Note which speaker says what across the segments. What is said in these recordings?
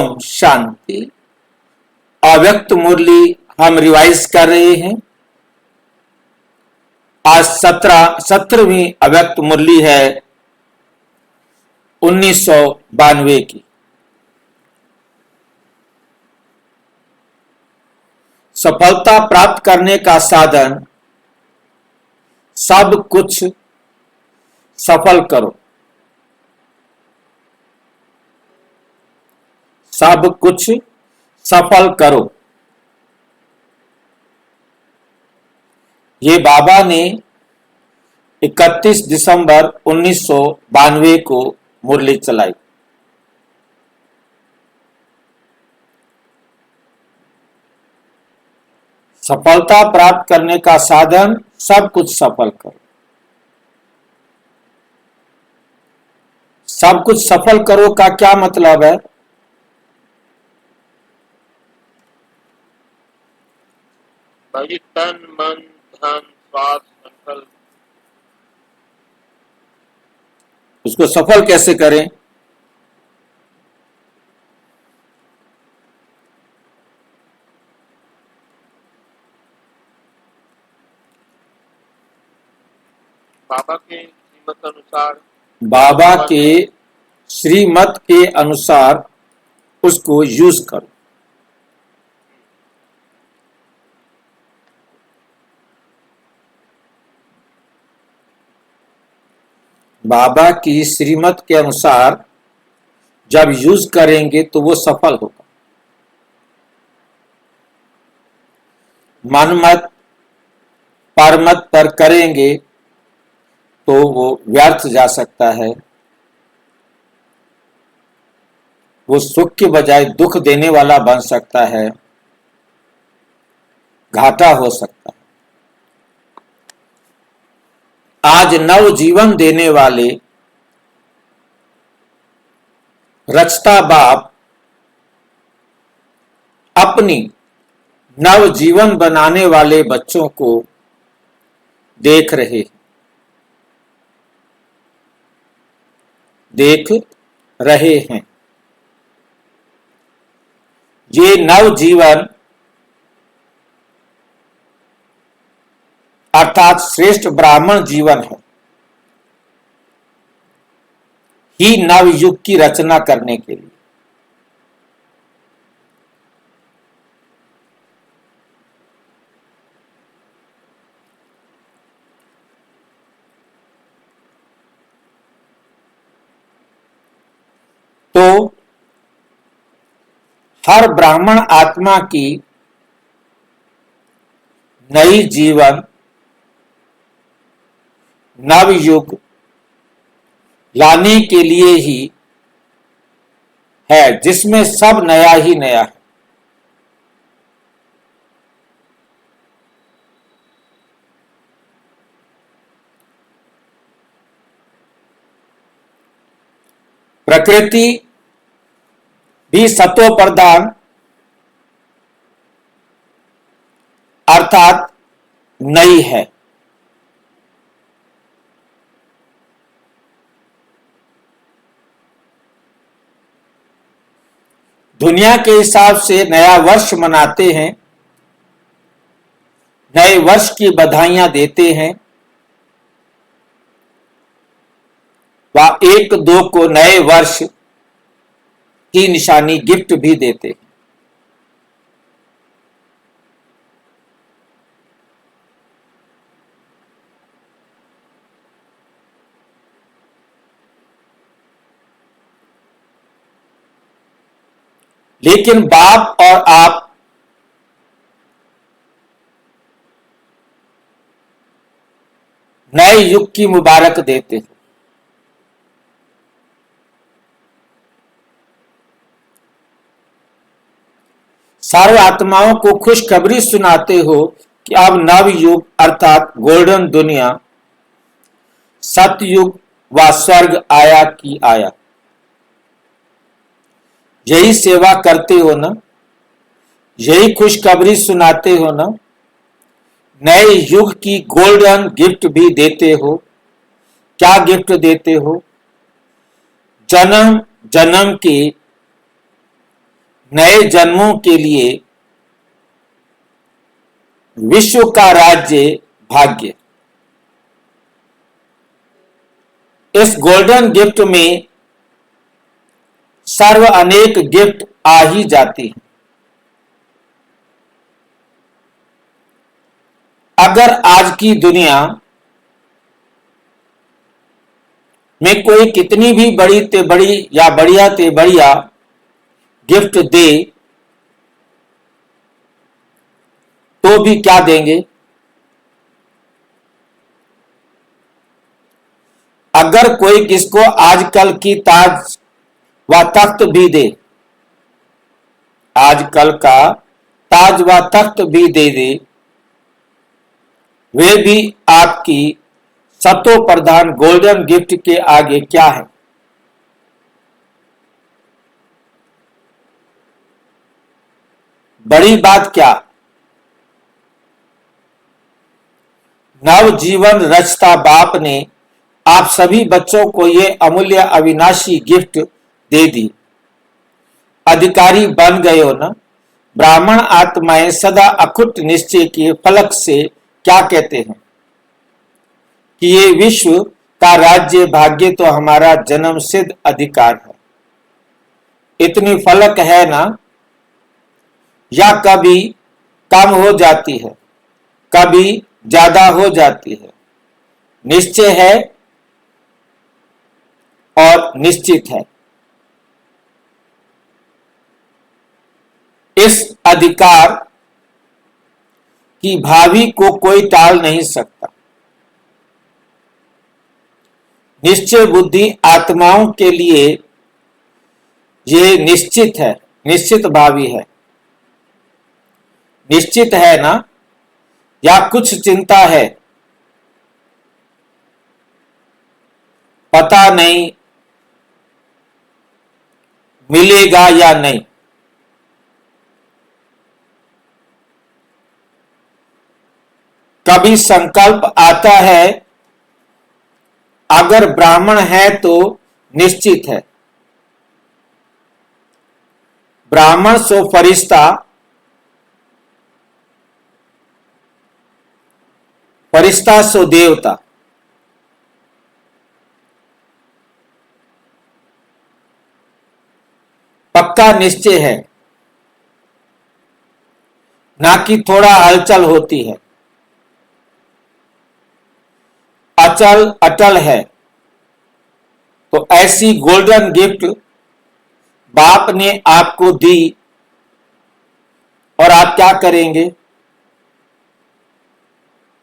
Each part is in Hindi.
Speaker 1: ओम शांति। अव्यक्त मुरली हम रिवाइज कर रहे हैं। आज 17वीं अव्यक्त मुरली है 1992 की। सफलता प्राप्त करने का साधन सब कुछ सफल करो। सब कुछ सफल करो। ये बाबा ने 31 दिसंबर 1992 को मुरली चलाई। सफलता प्राप्त करने का साधन सब कुछ सफल करो। सब कुछ सफल करो का क्या मतलब है?
Speaker 2: भाई तन मन धन स्वास्थ्य संकल्प,
Speaker 1: उसको सफल कैसे करें? बाबा के श्रीमत के अनुसार उसको यूज करो। बाबा की श्रीमत के अनुसार जब यूज करेंगे तो वो सफल होगा। मनमत परमत पर करेंगे तो वो व्यर्थ जा सकता है। वो सुख के बजाय दुख देने वाला बन सकता है, घाटा हो सकता है। आज नव जीवन देने वाले रचता बाप अपनी नव जीवन बनाने वाले बच्चों को देख रहे हैं। ये नव जीवन अर्थात श्रेष्ठ ब्राह्मण जीवन है ही नव युग की रचना करने के लिए। तो हर ब्राह्मण आत्मा की नई जीवन नव युग लाने के लिए ही है, जिसमें सब नया ही नया है। प्रकृति भी सत्व प्रधान अर्थात नई है। दुनिया के हिसाब से नया वर्ष मनाते हैं, नए वर्ष की बधाइयां देते हैं, व 1-2 को नए वर्ष की निशानी गिफ्ट भी देते हैं। लेकिन बाप और आप नए युग की मुबारक देते हैं। सर्व आत्माओं को खुशखबरी सुनाते हो कि अब नव युग अर्थात गोल्डन दुनिया, सतयुग व स्वर्ग आया कि आया। यही सेवा करते हो ना, यही खुशखबरी सुनाते हो ना, नए युग की गोल्डन गिफ्ट भी देते हो। क्या गिफ्ट देते हो? जन्म जन्म की नए जन्मों के लिए विश्व का राज्य भाग्य। इस गोल्डन गिफ्ट में सर्व अनेक गिफ्ट आ ही जाती हैं। अगर आज की दुनिया में कोई कितनी भी बड़ी ते बड़ी या बढ़िया ते बढ़िया गिफ्ट दे तो भी क्या देंगे? अगर कोई किसको आजकल की ताज व तख्त भी दे, आजकल का ताज व तख्त भी दे दे, वे भी आपकी सतो प्रधान गोल्डन गिफ्ट के आगे क्या है? बड़ी बात क्या, नव जीवन रचता बाप ने आप सभी बच्चों को ये अमूल्य अविनाशी गिफ्ट दे दी। अधिकारी बन गए हो ना। ब्राह्मण आत्माएं सदा अखुट निश्चय के फलक से क्या कहते हैं कि ये विश्व का राज्य भाग्य तो हमारा जन्म सिद्ध अधिकार है। इतनी फलक है ना, या कभी कम हो जाती है, कभी ज्यादा हो जाती है। निश्चय है और निश्चित है। इस अधिकार की भावी को कोई टाल नहीं सकता। निश्चय बुद्धि आत्माओं के लिए ये निश्चित है, निश्चित भावी है। निश्चित है ना, या कुछ चिंता है? पता नहीं मिलेगा या नहीं। कभी संकल्प आता है, अगर ब्राह्मण है तो निश्चित है। ब्राह्मण सो फरिश्ता, फरिश्ता सो देवता। पक्का निश्चय है, ना कि थोड़ा हलचल होती है। अचल अटल है। तो ऐसी गोल्डन गिफ्ट बाप ने आपको दी और आप क्या करेंगे?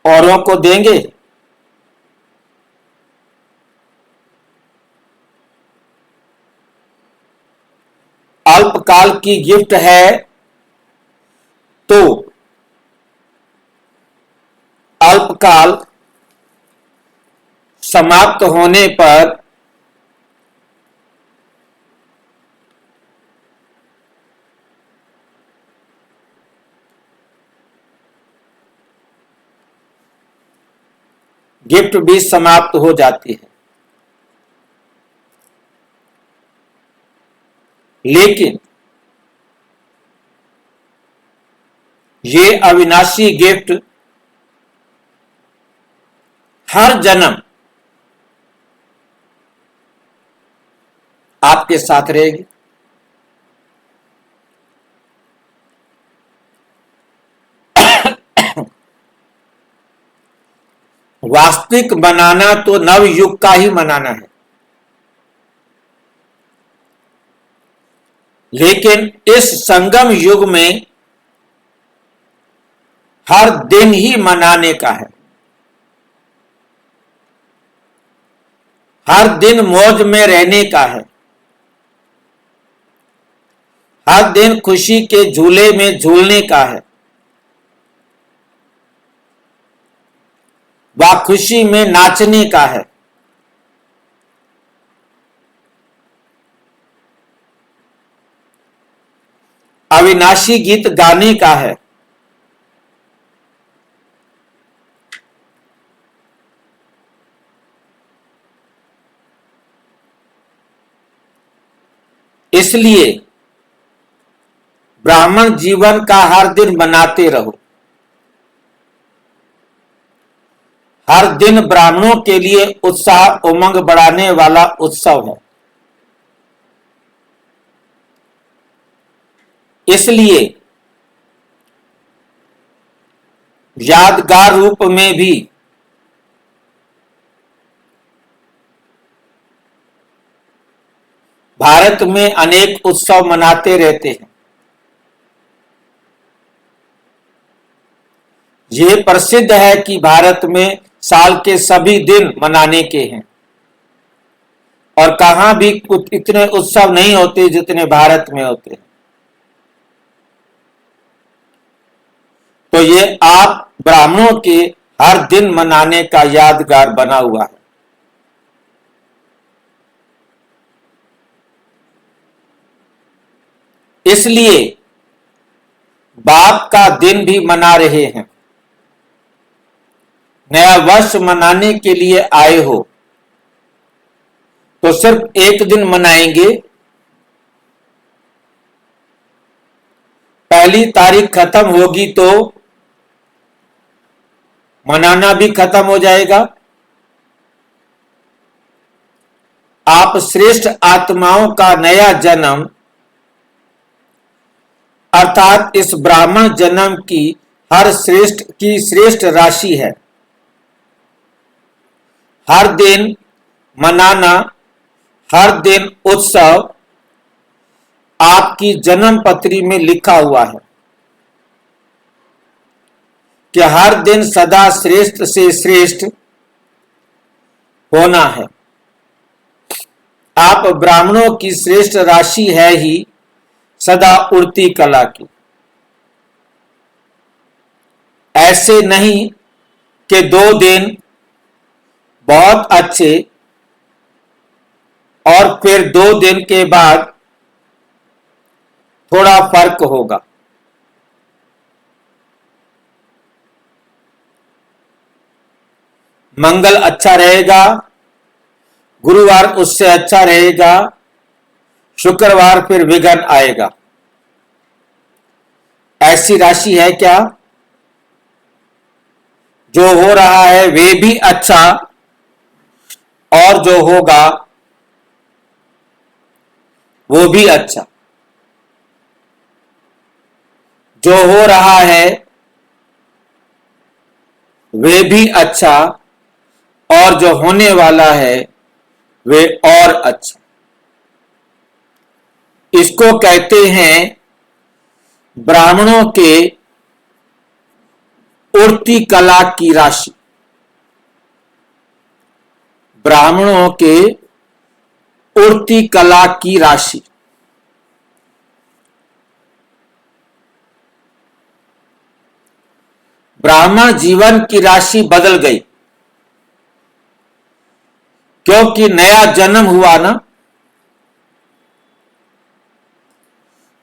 Speaker 1: औरों को देंगे? अल्पकाल की गिफ्ट है तो अल्पकाल समाप्त होने पर गिफ्ट भी समाप्त हो जाती है। लेकिन ये अविनाशी गिफ्ट हर जन्म आपके साथ रहेगी। वास्तविक बनाना तो नव युग का ही मनाना है, लेकिन इस संगम युग में हर दिन ही मनाने का है। हर दिन मौज में रहने का है। हर दिन खुशी के झूले में झूलने का है। व खुशी में नाचने का है। अविनाशी गीत गाने का है। इसलिए ब्राह्मण जीवन का हर दिन मनाते रहो। हर दिन ब्राह्मणों के लिए उत्साह उमंग बढ़ाने वाला उत्सव है। इसलिए यादगार रूप में भी भारत में अनेक उत्सव मनाते रहते हैं। यह प्रसिद्ध है कि भारत में साल के सभी दिन मनाने के हैं और कहां भी इतने उत्सव नहीं होते जितने भारत में होते हैं। तो ये आप ब्राह्मणों के हर दिन मनाने का यादगार बना हुआ है। इसलिए बाप का दिन भी मना रहे हैं। नया वर्ष मनाने के लिए आए हो तो सिर्फ एक दिन मनाएंगे, पहली तारीख खत्म होगी तो मनाना भी खत्म हो जाएगा। आप श्रेष्ठ आत्माओं का नया जन्म अर्थात इस ब्राह्मण जन्म की श्रेष्ठ राशि है। हर दिन मनाना, हर दिन उत्सव आपकी जन्म पत्री में लिखा हुआ है कि हर दिन सदा श्रेष्ठ से श्रेष्ठ होना है। आप ब्राह्मणों की श्रेष्ठ राशि है ही सदा उड़ती कला की। ऐसे नहीं कि 2 दिन बहुत अच्छे और फिर 2 दिन के बाद थोड़ा फर्क होगा। मंगल अच्छा रहेगा, गुरुवार उससे अच्छा रहेगा, शुक्रवार फिर विघ्न आएगा। ऐसी राशि है क्या? जो हो रहा है वे भी अच्छा और जो होगा वो भी अच्छा। जो हो रहा है वे भी अच्छा और जो होने वाला है वे और अच्छा। इसको कहते हैं ब्राह्मणों के उड़ती कला की राशि। ब्राह्मणों के उड़ती कला की राशि। ब्राह्मण जीवन की राशि बदल गई क्योंकि नया जन्म हुआ ना।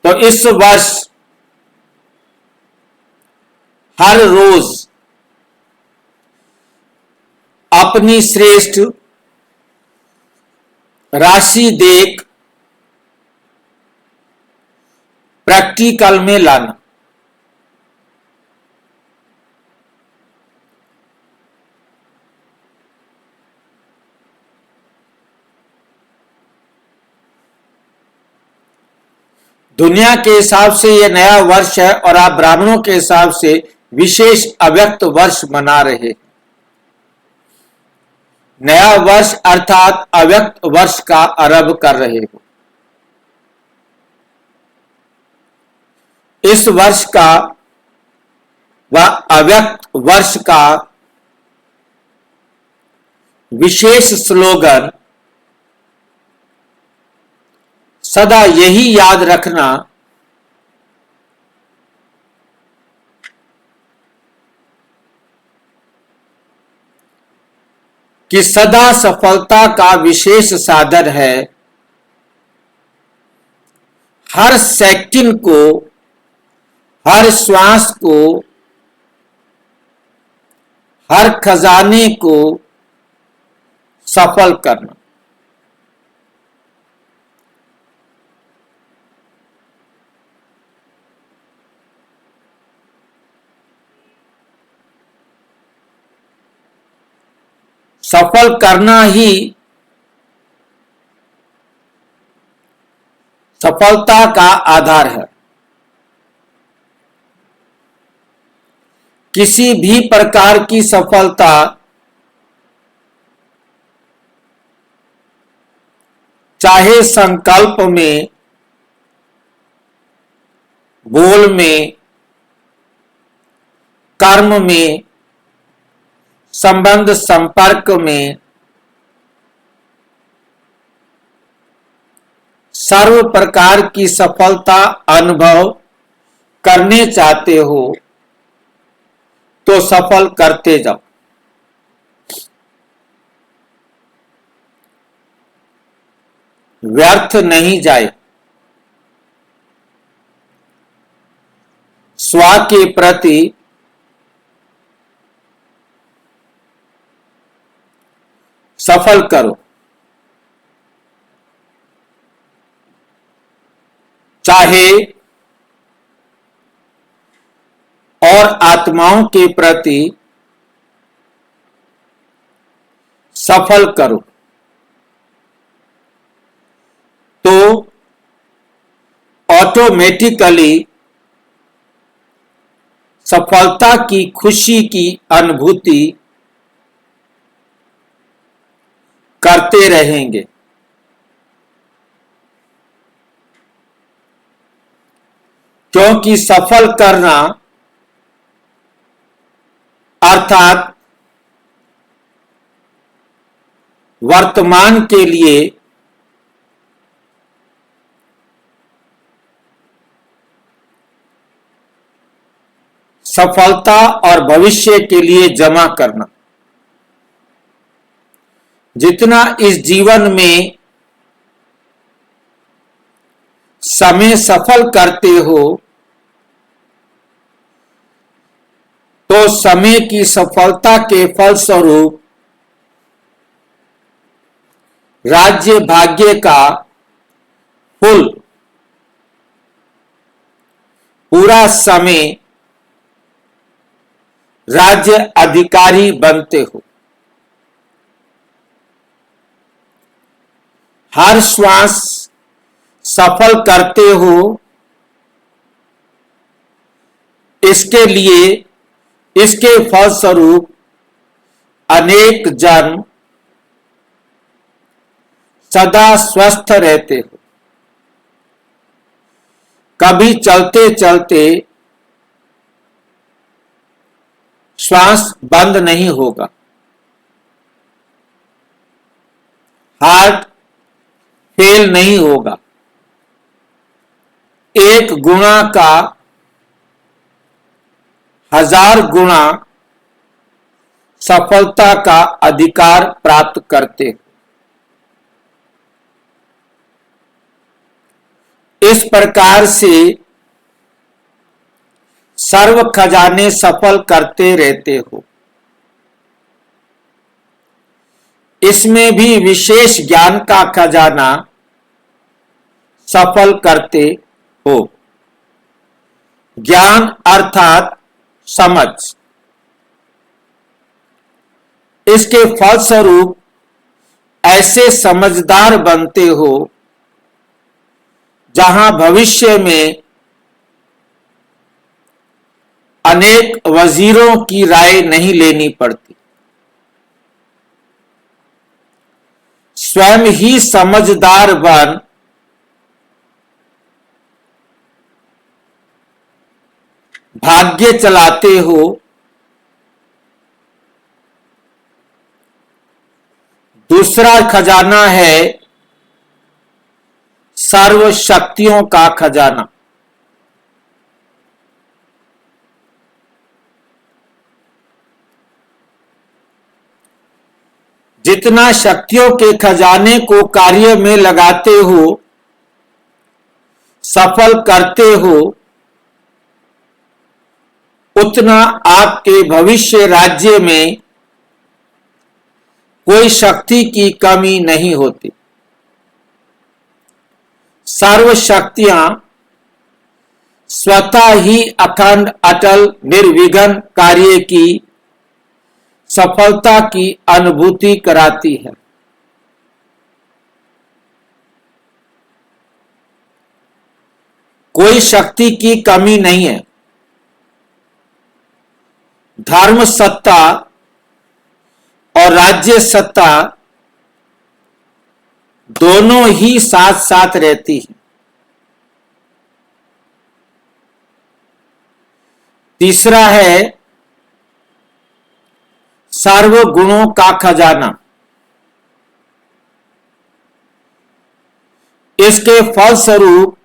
Speaker 1: तो इस वर्ष हर रोज अपनी श्रेष्ठ राशि देख प्रैक्टिकल में लाना। दुनिया के हिसाब से यह नया वर्ष है और आप ब्राह्मणों के हिसाब से विशेष अव्यक्त वर्ष मना रहे हैं। नया वर्ष अर्थात अव्यक्त वर्ष का आरंभ कर रहे हो। इस वर्ष का व अव्यक्त वर्ष का विशेष स्लोगन सदा यही याद रखना कि सदा सफलता का विशेष साधन है। हर सेकंड को, हर श्वास को, हर खजाने को सफल करना। सफल करना ही सफलता का आधार है। किसी भी प्रकार की सफलता चाहे संकल्प में, बोल में, कर्म में, संबंध संपर्क में, सर्व प्रकार की सफलता अनुभव करने चाहते हो तो सफल करते जाओ। व्यर्थ नहीं जाए। स्व के प्रति सफल करो। चाहे और आत्माओं के प्रति सफल करो तो ऑटोमेटिकली सफलता की खुशी की अनुभूति करते रहेंगे। क्योंकि सफल करना अर्थात वर्तमान के लिए सफलता और भविष्य के लिए जमा करना। जितना इस जीवन में समय सफल करते हो तो समय की सफलता के फलस्वरूप राज्य भाग्य का पूरा समय राज्य अधिकारी बनते हो। हर श्वास सफल करते हो, इसके लिए इसके फलस्वरूप अनेक जन सदा स्वस्थ रहते हो। कभी चलते चलते श्वास बंद नहीं होगा। हार्ट फेल नहीं होगा। एक गुणा का 1000 गुणा सफलता का अधिकार प्राप्त करते हो। इस प्रकार से सर्व खजाने सफल करते रहते हो। इसमें भी विशेष ज्ञान का खजाना सफल करते हो। ज्ञान अर्थात समझ। इसके फलस्वरूप ऐसे समझदार बनते हो जहां भविष्य में अनेक वजीरों की राय नहीं लेनी पड़ती। स्वयं ही समझदार बन भाग्य चलाते हो। दूसरा खजाना है सर्व शक्तियों का खजाना। जितना शक्तियों के खजाने को कार्य में लगाते हो, सफल करते हो, उतना आपके भविष्य राज्य में कोई शक्ति की कमी नहीं होती। सर्व शक्तियां स्वतः ही अखंड अटल निर्विघ्न कार्य की सफलता की अनुभूति कराती है। कोई शक्ति की कमी नहीं है। धर्म सत्ता और राज्य सत्ता दोनों ही साथ साथ रहती है। तीसरा है सर्व गुणों का खजाना। इसके फलस्वरूप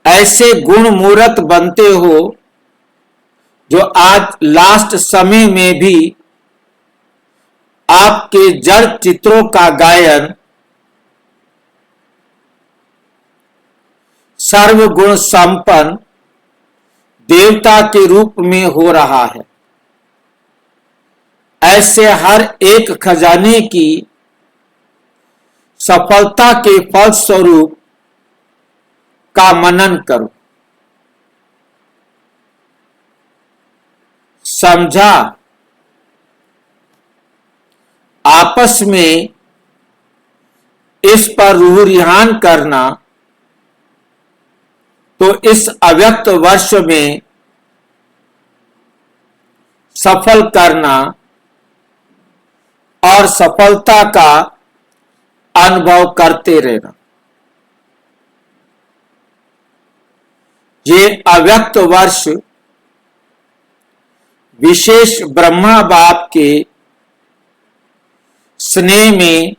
Speaker 1: ऐसे गुण मूर्त बनते हो जो आज लास्ट समय में भी आपके जड़ चित्रों का गायन सर्वगुण संपन्न देवता के रूप में हो रहा है। ऐसे हर एक खजाने की सफलता के फलस्वरूप का मनन करो। समझा? आपस में इस पर रूह रिहान करना तो इस अव्यक्त वर्ष में सफल करना और सफलता का अनुभव करते रहना। ये अव्यक्त वर्ष विशेष ब्रह्मा बाप के स्नेह में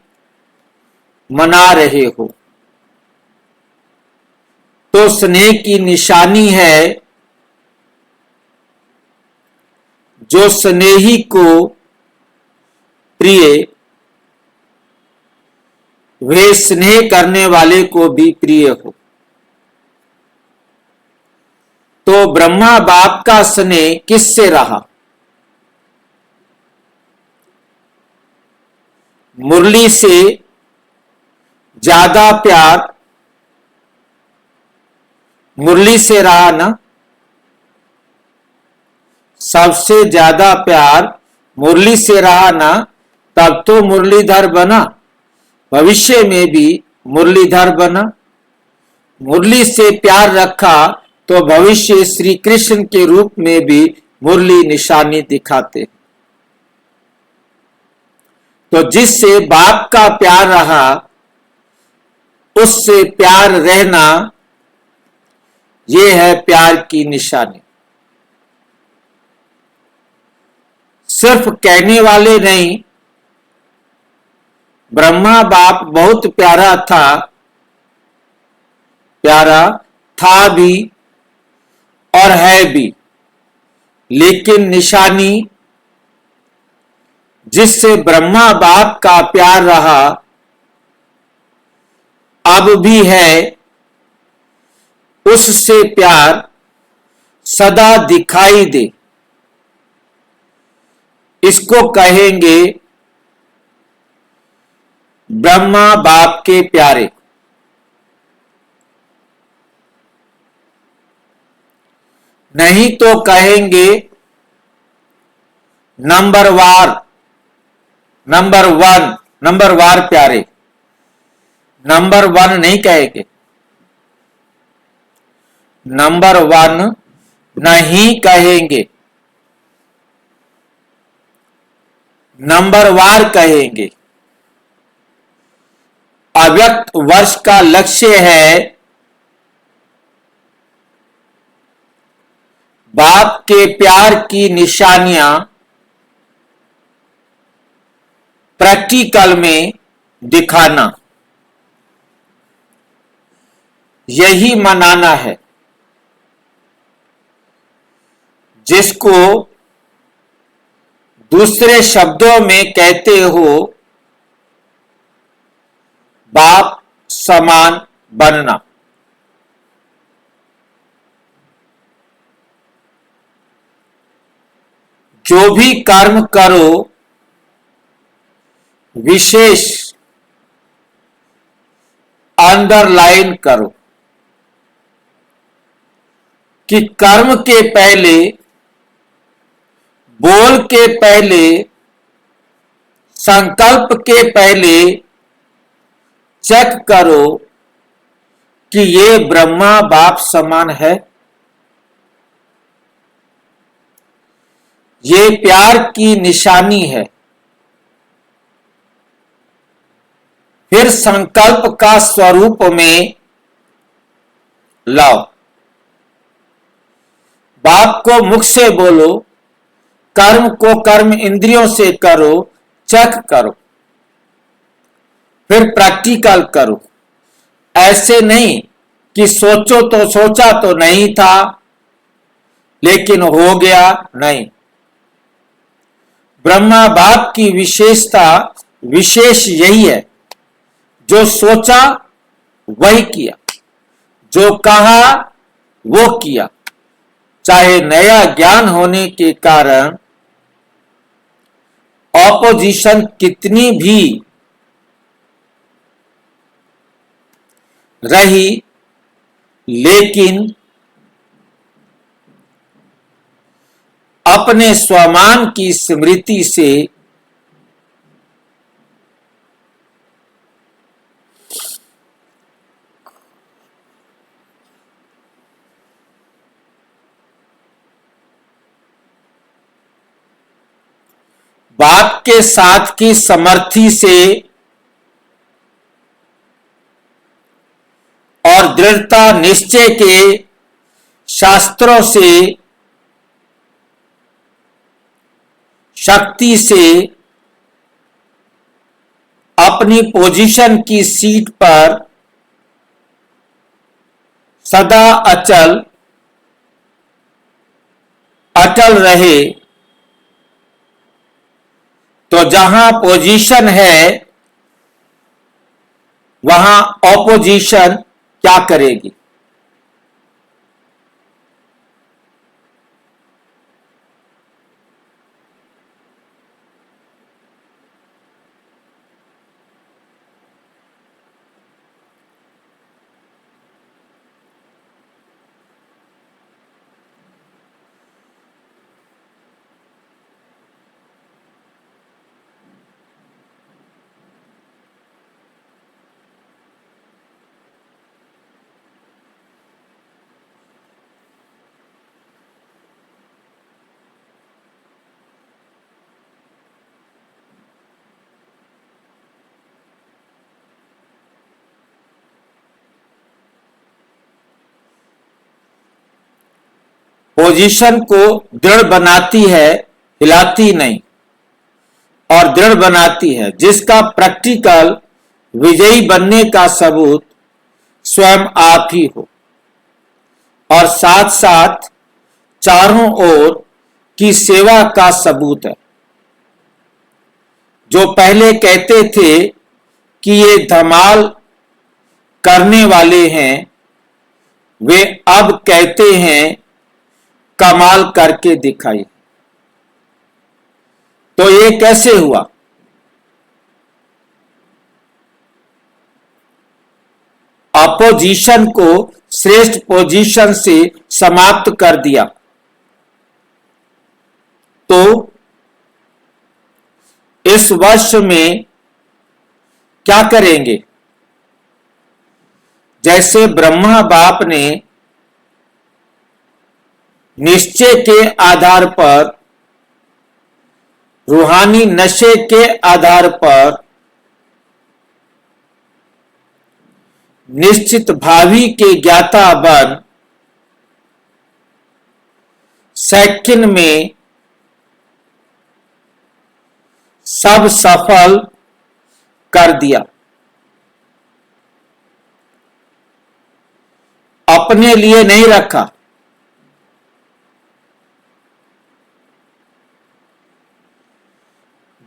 Speaker 1: मना रहे हो तो स्नेह की निशानी है। जो स्नेही को प्रिय वे स्नेह करने वाले को भी प्रिय हो। तो ब्रह्मा बाप का स्नेह किससे रहा? मुरली से ज्यादा प्यार मुरली से रहा ना? सबसे ज्यादा प्यार मुरली से रहा ना? तब तो मुरलीधर बना, भविष्य में भी मुरलीधर बना। मुरली से प्यार रखा तो भविष्य श्री कृष्ण के रूप में भी मुरली निशानी दिखाते। तो जिससे बाप का प्यार रहा उससे प्यार रहना, ये है प्यार की निशानी। सिर्फ कहने वाले नहीं, ब्रह्मा बाप बहुत प्यारा था भी और है भी, लेकिन निशानी जिससे ब्रह्मा बाप का प्यार रहा अब भी है, उससे प्यार सदा दिखाई दे, इसको कहेंगे ब्रह्मा बाप के प्यारे। नहीं तो कहेंगे नंबर वार प्यारे। नंबर वन नहीं कहेंगे, नंबर वन नहीं कहेंगे, नंबर वार कहेंगे। अव्यक्त वर्ष का लक्ष्य है बाप के प्यार की निशानियां प्रैक्टिकल में दिखाना, यही मनाना है। जिसको दूसरे शब्दों में कहते हो बाप समान बनना। जो भी कर्म करो विशेष अंडरलाइन करो कि कर्म के पहले बोल के पहले, संकल्प के पहले चेक करो कि ये ब्रह्मा बाप समान है, ये प्यार की निशानी है। फिर संकल्प का स्वरूप में लाओ। बाप को मुख से बोलो, कर्म को कर्म इंद्रियों से करो, चेक करो, फिर प्रैक्टिकल करो। ऐसे नहीं कि सोचो तो सोचा तो नहीं था लेकिन हो गया, नहीं। ब्रह्मा बाप की विशेषता विशेष यही है, जो सोचा वही किया, जो कहा वो किया, चाहे नया ज्ञान होने के कारण ऑपोजिशन कितनी भी रही, लेकिन अपने स्वमान की स्मृति से बाप के साथ की समर्थी से और दृढ़ता निश्चय के शास्त्रों से, शक्ति से अपनी पोजीशन की सीट पर सदा अटल रहे, तो जहां पोजीशन है वहां ऑपोजिशन क्या करेगी? पोजीशन को दृढ़ बनाती है, हिलाती नहीं, और दृढ़ बनाती है, जिसका प्रैक्टिकल विजयी बनने का सबूत स्वयं आप ही हो, और साथ साथ चारों ओर की सेवा का सबूत है। जो पहले कहते थे कि ये धमाल करने वाले हैं, वे अब कहते हैं कमाल करके दिखाई। तो ये कैसे हुआ? अपोजिशन को श्रेष्ठ पोजीशन से समाप्त कर दिया। तो इस वर्ष में क्या करेंगे? जैसे ब्रह्मा बाप ने निश्चय के आधार पर, रूहानी नशे के आधार पर निश्चित भावी के ज्ञाता बन सेकंड में सब सफल कर दिया। अपने लिए नहीं रखा,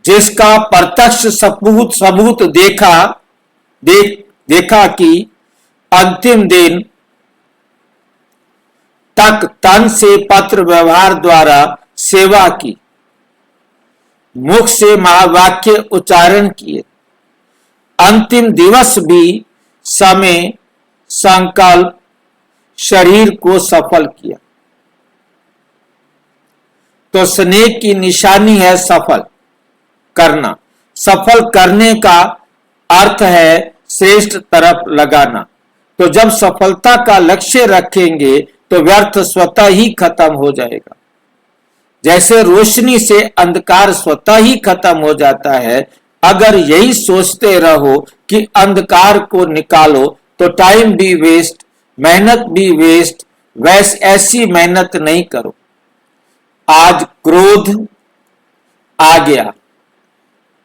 Speaker 1: जिसका प्रत्यक्ष सबूत देखा कि अंतिम दिन तक तन से पत्र व्यवहार द्वारा सेवा की, मुख से महावाक्य उच्चारण किए, अंतिम दिवस भी समय, संकल्प, शरीर को सफल किया। तो स्नेह की निशानी है सफल करना। सफल करने का अर्थ है श्रेष्ठ तरफ लगाना। तो जब सफलता का लक्ष्य रखेंगे तो व्यर्थ स्वतः ही खत्म हो जाएगा। जैसे रोशनी से अंधकार स्वतः ही खत्म हो जाता है, अगर यही सोचते रहो कि अंधकार को निकालो तो टाइम भी वेस्ट, मेहनत भी वेस्ट। वैसे ऐसी मेहनत नहीं करो। आज क्रोध आ गया,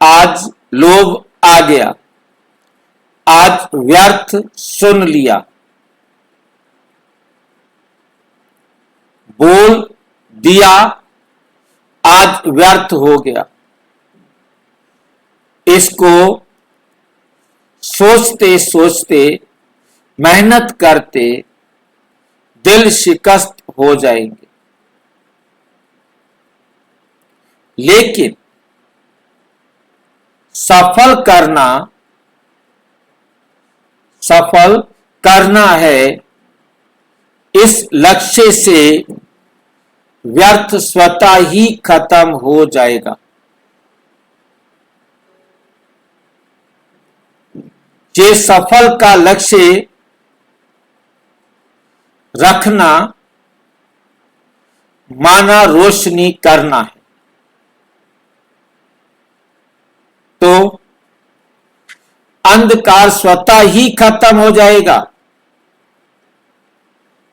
Speaker 1: आज लोभ आ गया, आज व्यर्थ सुन लिया, बोल दिया, आज व्यर्थ हो गया। इसको सोचते सोचते, मेहनत करते दिल शिकस्त हो जाएंगे। लेकिन सफल करना है, इस लक्ष्य से व्यर्थ स्वतः ही खत्म हो जाएगा। जे सफल का लक्ष्य रखना माना रोशनी करना है, तो अंधकार स्वतः ही खत्म हो जाएगा।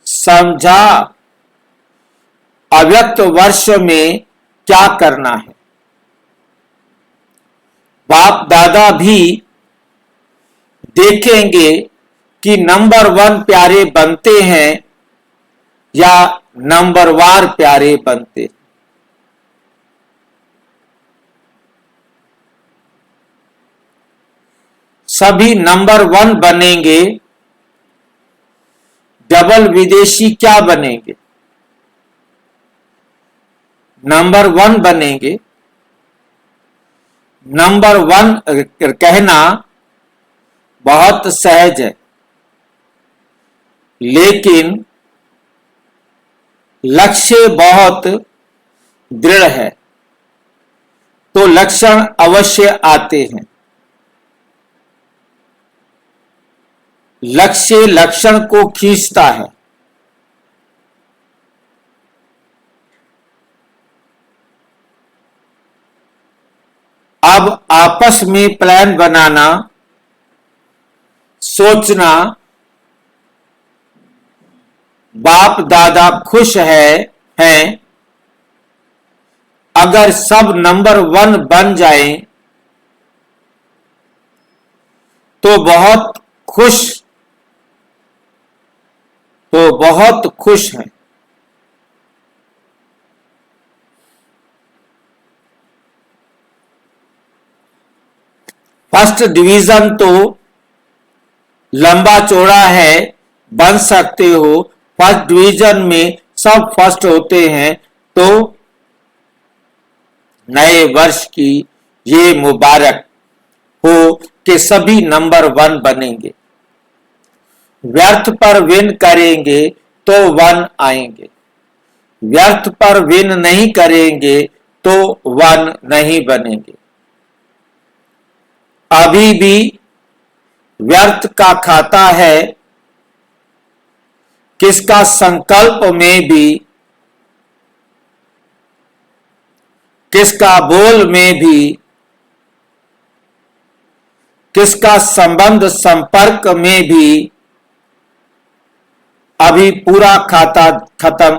Speaker 1: समझा? अव्यक्त वर्ष में क्या करना है। बाप दादा भी देखेंगे कि नंबर 1 प्यारे बनते हैं या नंबर वार प्यारे बनते। सभी नंबर 1 बनेंगे, डबल विदेशी क्या बनेंगे? नंबर 1 बनेंगे। नंबर 1 कहना बहुत सहज है, लेकिन लक्ष्य बहुत दृढ़ है, तो लक्षण अवश्य आते हैं। लक्ष्य लक्षण को खींचता है। अब आपस में प्लान बनाना, सोचना, बाप दादा खुश हैं अगर सब नंबर 1 बन जाएं तो बहुत खुश हैं। फर्स्ट डिवीजन तो लंबा चौड़ा है, बन सकते हो। फर्स्ट डिवीजन में सब फर्स्ट होते हैं, तो नए वर्ष की ये मुबारक हो कि सभी नंबर 1 बनेंगे। व्यर्थ पर विन करेंगे तो 1 आएंगे, व्यर्थ पर विन नहीं करेंगे तो 1 नहीं बनेंगे। अभी भी व्यर्थ का खाता है, किसका संकल्प में भी, किसका बोल में भी, किसका संबंध संपर्क में भी अभी पूरा खाता खत्म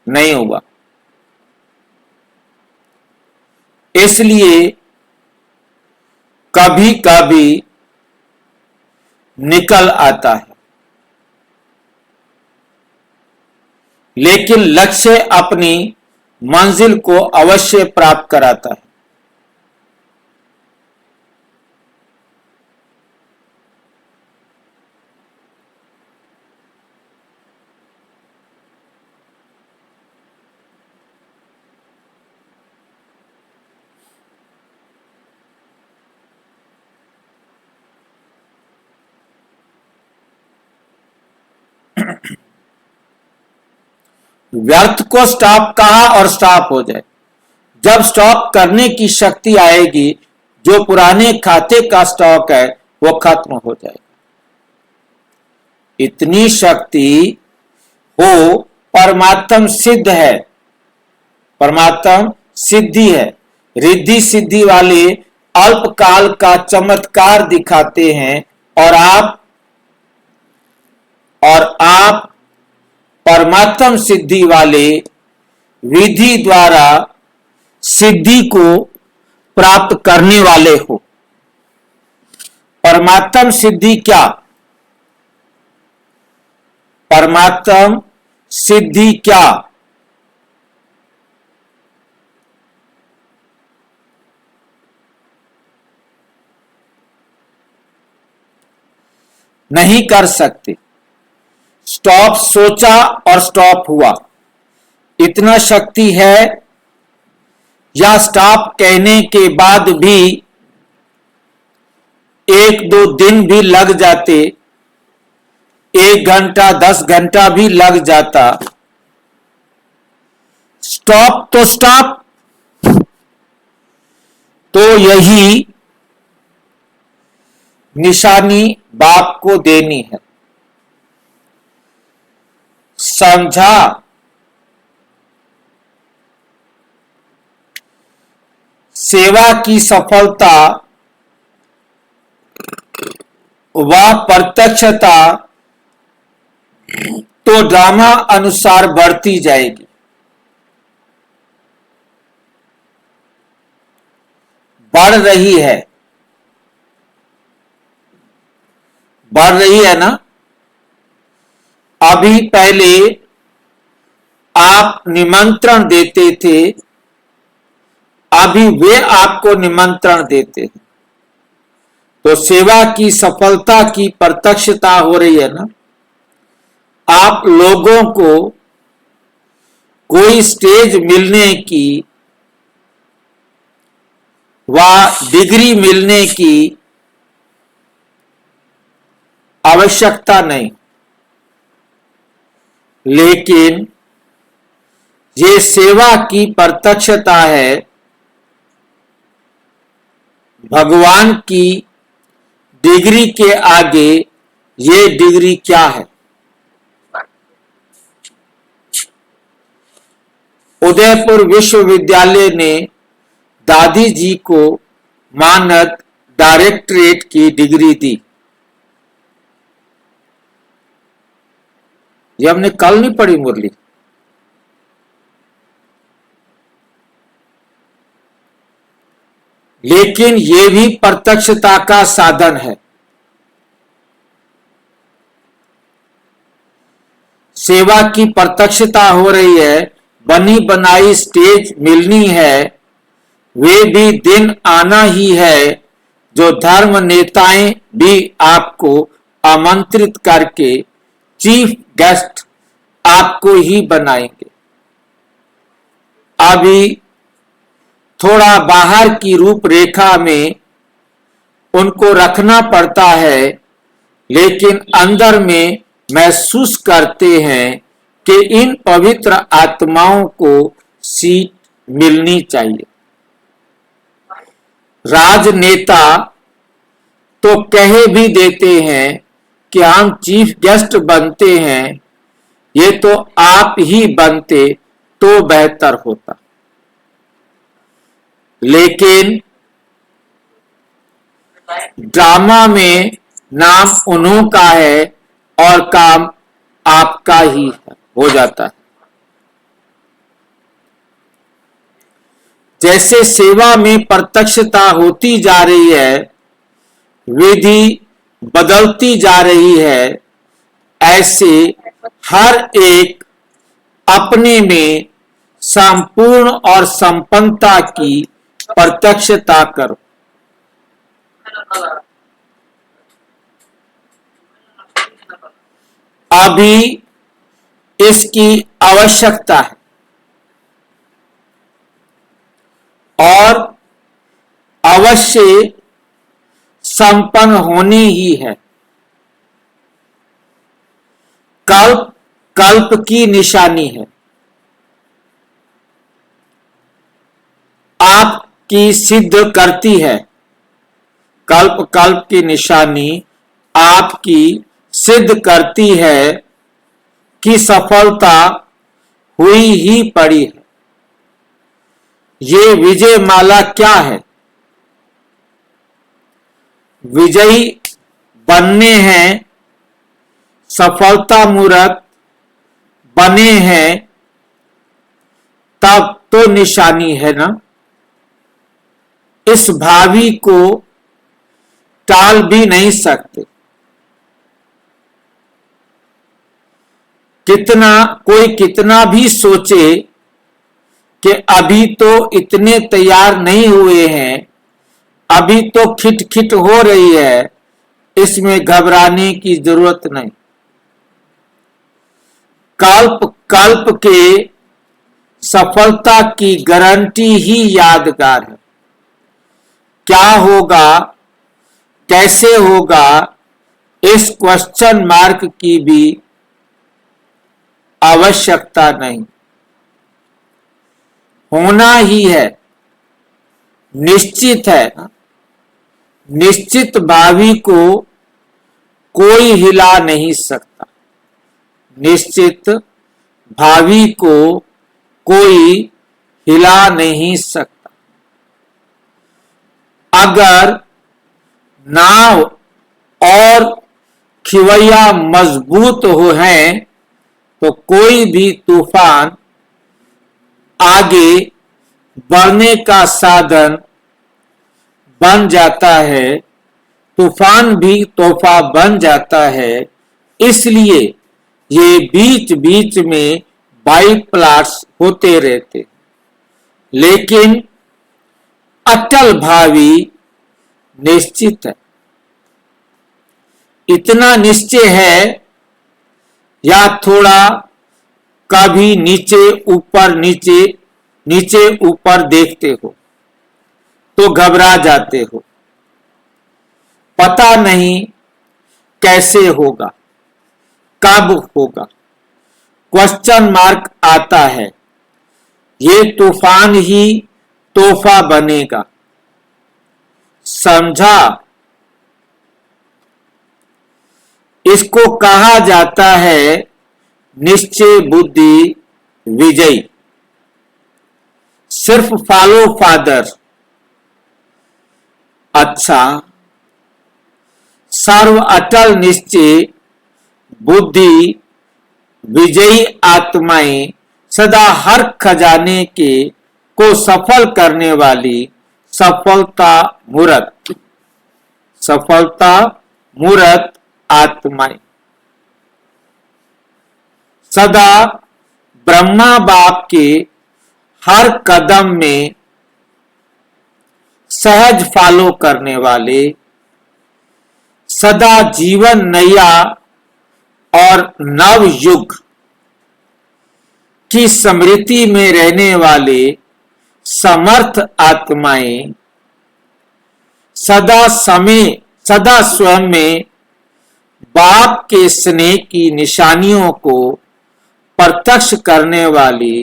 Speaker 1: नहीं हुआ। इसलिए कभी कभी निकल आता है, लेकिन लक्ष्य अपनी मंजिल को अवश्य प्राप्त कराता है। व्यर्थ को स्टॉप कहा और स्टॉप हो जाए। जब स्टॉप करने की शक्ति आएगी, जो पुराने खाते का स्टॉक है वो खत्म हो जाएगा। इतनी शक्ति हो परमात्म सिद्ध है, परमात्म सिद्धि है। रिद्धि सिद्धि वाले अल्पकाल का चमत्कार दिखाते हैं और आप परमात्म सिद्धि वाले विधि द्वारा सिद्धि को प्राप्त करने वाले हो। परमात्म सिद्धि क्या? परमात्म सिद्धि क्या? नहीं कर सकते। स्टॉप सोचा और स्टॉप हुआ, इतना शक्ति है। या स्टॉप कहने के बाद भी 1-2 दिन भी लग जाते, 1 घंटा 10 घंटा भी लग जाता। स्टॉप तो स्टॉप, तो यही निशानी बाप को देनी है। समझा? सेवा की सफलता व प्रत्यक्षता तो ड्रामा अनुसार बढ़ती जाएगी। बढ़ रही है, बढ़ रही है ना। अभी पहले आप निमंत्रण देते थे, अभी वे आपको निमंत्रण देते हैं। तो सेवा की सफलता की प्रत्यक्षता हो रही है ना। आप लोगों को कोई स्टेज मिलने की व डिग्री मिलने की आवश्यकता नहीं, लेकिन ये सेवा की प्रत्यक्षता है। भगवान की डिग्री के आगे ये डिग्री क्या है? उदयपुर विश्वविद्यालय ने दादी जी को मानद डायरेक्टरेट की डिग्री दी। ये हमने कल नहीं पढ़ी मुरली? लेकिन ये भी प्रत्यक्षता का साधन है। सेवा की प्रत्यक्षता हो रही है, बनी बनाई स्टेज मिलनी है। वे भी दिन आना ही है जो धर्म नेताएं भी आपको आमंत्रित करके चीफ गेस्ट आपको ही बनाएंगे। अभी थोड़ा बाहर की रूपरेखा में उनको रखना पड़ता है, लेकिन अंदर में महसूस करते हैं कि इन पवित्र आत्माओं को सीट मिलनी चाहिए। राजनेता तो कह भी देते हैं कि हम चीफ गेस्ट बनते हैं, ये तो आप ही बनते तो बेहतर होता। लेकिन ड्रामा में नाम उन्हों का है और काम आपका ही हो जाता है। जैसे सेवा में प्रत्यक्षता होती जा रही है, विधि बदलती जा रही है, ऐसे हर एक अपने में संपूर्ण और संपन्नता की प्रत्यक्षता करो। अभी इसकी आवश्यकता है और अवश्य संपन्न होनी ही है। कल्प कल्प की निशानी है। आपकी सिद्ध करती है। कल्प कल्प की निशानी आपकी सिद्ध करती है कि सफलता हुई ही पड़ी है। ये विजय माला क्या है? विजयी बनने हैं, सफलता मूर्त बने हैं, तब तो निशानी है ना। इस भावी को टाल भी नहीं सकते। कोई कितना भी सोचे कि अभी तो इतने तैयार नहीं हुए हैं, अभी तो खिटखिट हो रही है, इसमें घबराने की जरूरत नहीं। कल्प कल्प के सफलता की गारंटी ही यादगार है। क्या होगा, कैसे होगा, इस क्वेश्चन मार्क की भी आवश्यकता नहीं। होना ही है, निश्चित है। निश्चित भावी को कोई हिला नहीं सकता। निश्चित भावी को कोई हिला नहीं सकता। अगर नाव और खिवैया मजबूत हो हैं तो कोई भी तूफान आगे बढ़ने का साधन बन जाता है, तूफान भी तोहफा बन जाता है। इसलिए ये बीच बीच में बाइप्लाट्स होते रहते, लेकिन अटल भावी निश्चित है। इतना निश्चय है या थोड़ा कभी नीचे ऊपर नीचे ऊपर देखते हो तो घबरा जाते हो। पता नहीं कैसे होगा, कब होगा, क्वेश्चन मार्क आता है। ये तूफान ही तोहफा बनेगा। समझा? इसको कहा जाता है निश्चय बुद्धि विजयी। सिर्फ फॉलो फादर। अच्छा, सर्व अटल निश्चय बुद्धि विजयी आत्माएं सदा हर खजाने को सफल करने वाली सफलता मूर्त आत्माएं सदा ब्रह्मा बाप के हर कदम में सहज फॉलो करने वाले, सदा जीवन नैया और नव युग की स्मृति में रहने वाले समर्थ आत्माएं सदा स्वयं में बाप के स्नेह की निशानियों को प्रत्यक्ष करने वाली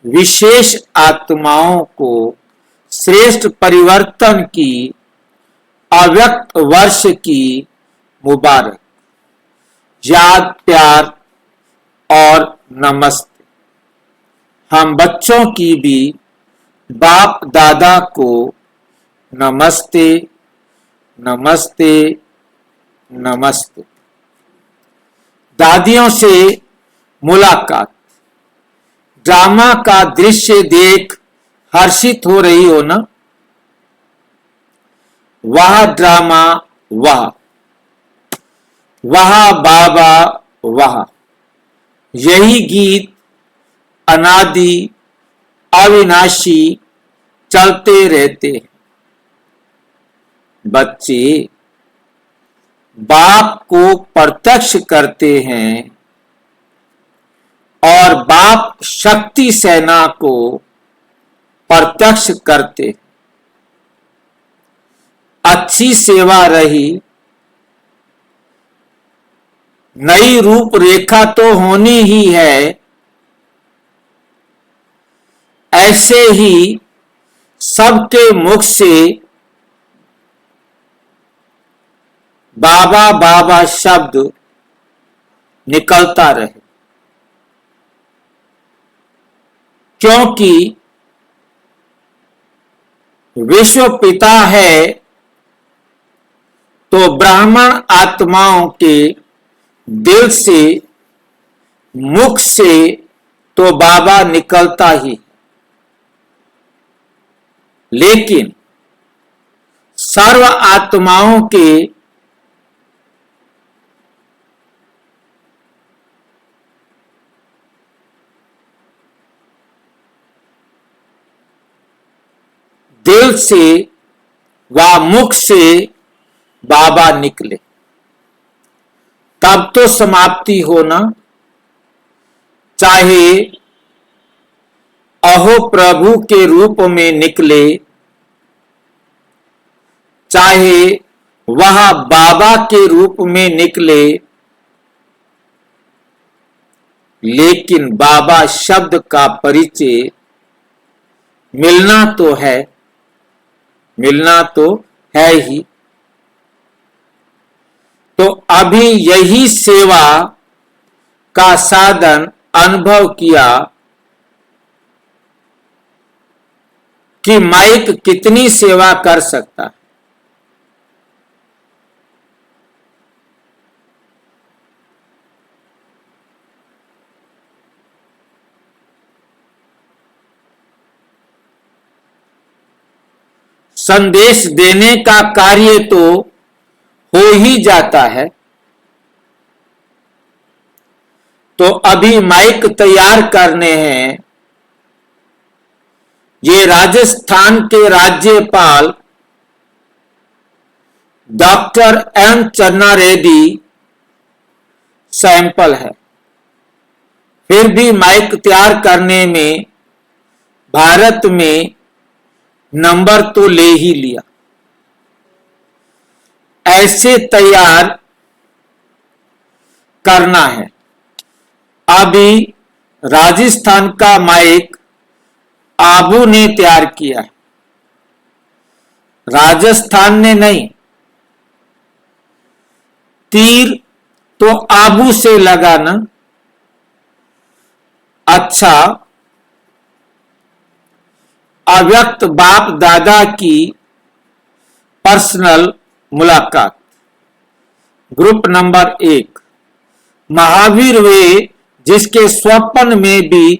Speaker 1: विशेष आत्माओं को श्रेष्ठ परिवर्तन की अव्यक्त वर्ष की मुबारक, याद, प्यार और नमस्ते। हम बच्चों की भी बाप दादा को नमस्ते नमस्ते नमस्ते। दादियों से मुलाकात। ड्रामा का दृश्य देख हर्षित हो रही हो ना? वह ड्रामा, वह बाबा, वह यही गीत अनादि अविनाशी चलते रहते हैं। बच्चे बाप को प्रत्यक्ष करते हैं और बाप शक्ति सेना को प्रत्यक्ष करते। अच्छी सेवा रही, नई रूपरेखा तो होनी ही है। ऐसे ही सबके मुख से बाबा बाबा शब्द निकलता रहे, क्योंकि विश्व पिता है तो ब्राह्मण आत्माओं के दिल से, मुख से तो बाबा निकलता ही, लेकिन सर्व आत्माओं के दिल से व मुख से बाबा निकले, तब तो समाप्ति होना। चाहे अहो प्रभु के रूप में निकले, चाहे वह बाबा के रूप में निकले, लेकिन बाबा शब्द का परिचय मिलना तो है, मिलना तो है ही। तो अभी यही सेवा का साधन अनुभव किया कि माइक कितनी सेवा कर सकता है। संदेश देने का कार्य तो हो ही जाता है, तो अभी माइक तैयार करने हैं। ये राजस्थान के राज्यपाल डॉक्टर एम चन्ना रेड्डी सैंपल है, फिर भी माइक तैयार करने में भारत में नंबर तो ले ही लिया। ऐसे तैयार करना है। अभी राजस्थान का माइक आबू ने तैयार किया है, राजस्थान ने नहीं। तीर तो आबू से लगाना। अच्छा, अव्यक्त बाप दादा की पर्सनल मुलाकात। ग्रुप नंबर 1, महावीर वे जिसके स्वप्न में भी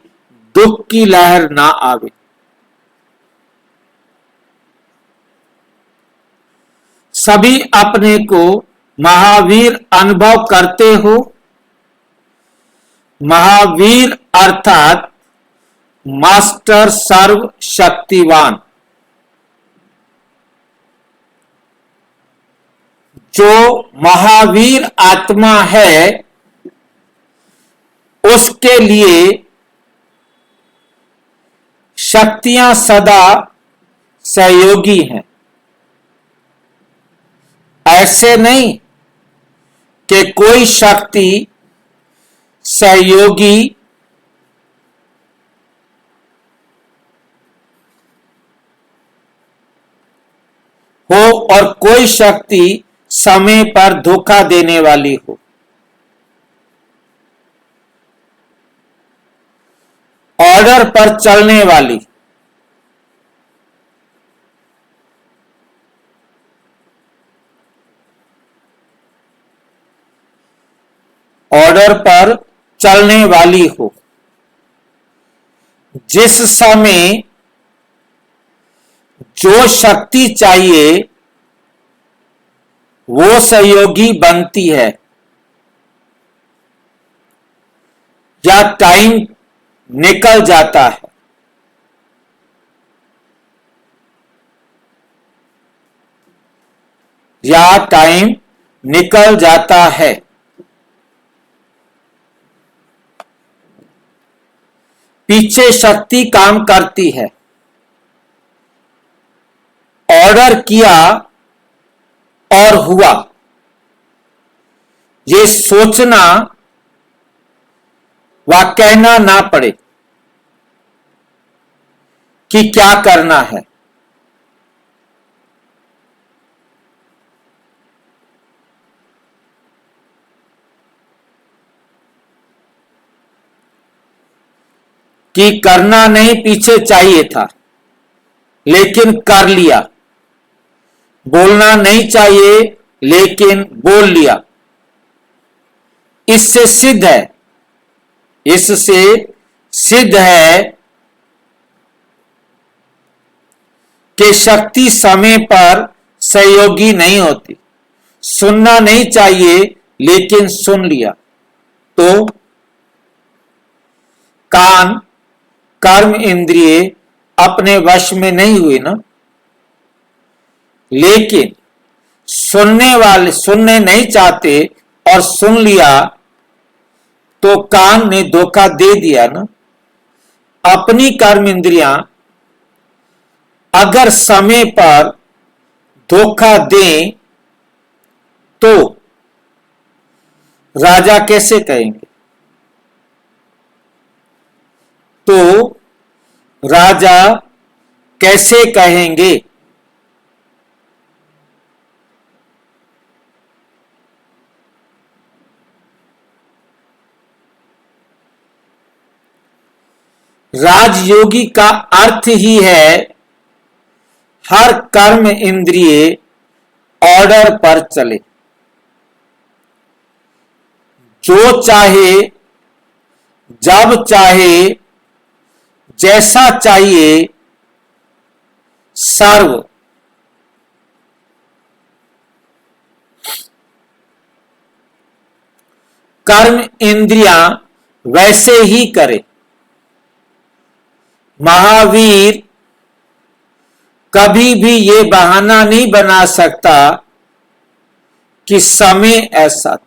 Speaker 1: दुख की लहर ना आवे। सभी अपने को महावीर अनुभव करते हो। महावीर अर्थात मास्टर सर्व शक्तिवान, जो महावीर आत्मा है उसके लिए शक्तियां सदा सहयोगी हैं। ऐसे नहीं कि कोई शक्ति सहयोगी हो और कोई शक्ति समय पर धोखा देने वाली हो। ऑर्डर पर चलने वाली। ऑर्डर पर चलने वाली हो। जिस समय जो शक्ति चाहिए वो सहयोगी बनती है, या टाइम निकल जाता है। या टाइम निकल जाता है। पीछे शक्ति काम करती है। ऑर्डर किया और हुआ, ये सोचना व कहना ना पड़े कि क्या करना है। कि करना नहीं पीछे चाहिए था लेकिन कर लिया, बोलना नहीं चाहिए लेकिन बोल लिया। इससे सिद्ध है कि शक्ति समय पर सहयोगी नहीं होती। सुनना नहीं चाहिए लेकिन सुन लिया तो कान, कर्म इंद्रिय अपने वश में नहीं हुए ना, लेकिन सुनने नहीं चाहते और सुन लिया तो कान ने धोखा दे दिया ना। अपनी कर्म इंद्रियां अगर समय पर धोखा दें तो राजा कैसे कहेंगे? तो राजा कैसे कहेंगे? राजयोगी का अर्थ ही है हर कर्म इंद्रिय ऑर्डर पर चले, जो चाहे, जब चाहे, जैसा चाहिए, सर्व कर्म इंद्रियां वैसे ही करे। महावीर कभी भी ये बहाना नहीं बना सकता कि समय ऐसा था।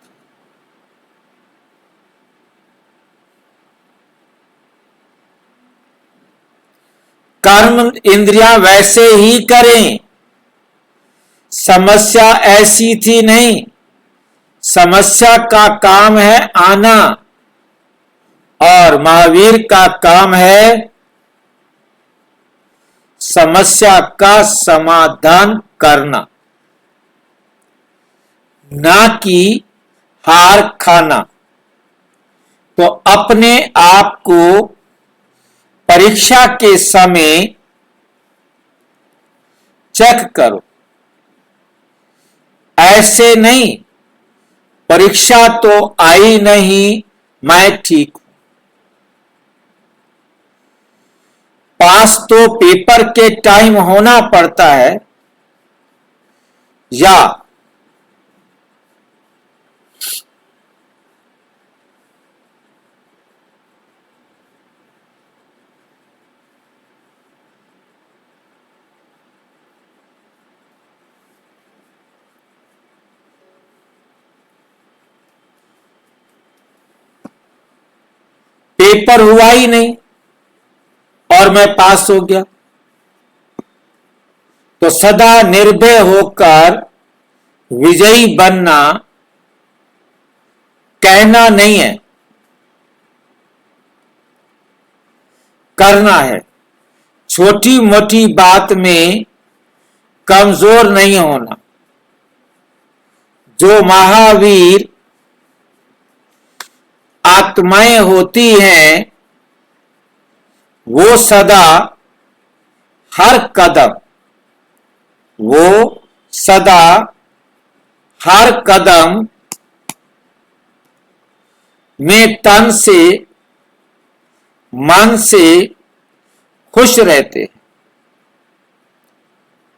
Speaker 1: कर्म इंद्रियां वैसे ही करें, समस्या ऐसी थी नहीं। समस्या का काम है आना और महावीर का काम है समस्या का समाधान करना, ना कि हार खाना। तो अपने आप को परीक्षा के समय चेक करो। ऐसे नहीं, परीक्षा तो आई नहीं, मैं ठीक हूं। पास तो पेपर के टाइम होना पड़ता है या पेपर हुआ ही नहीं और मैं पास हो गया। तो सदा निर्भय होकर विजयी बनना कहना नहीं है, करना है। छोटी मोटी बात में कमजोर नहीं होना। जो महावीर आत्माएं होती हैं वो सदा हर कदम में तन से मन से खुश रहते,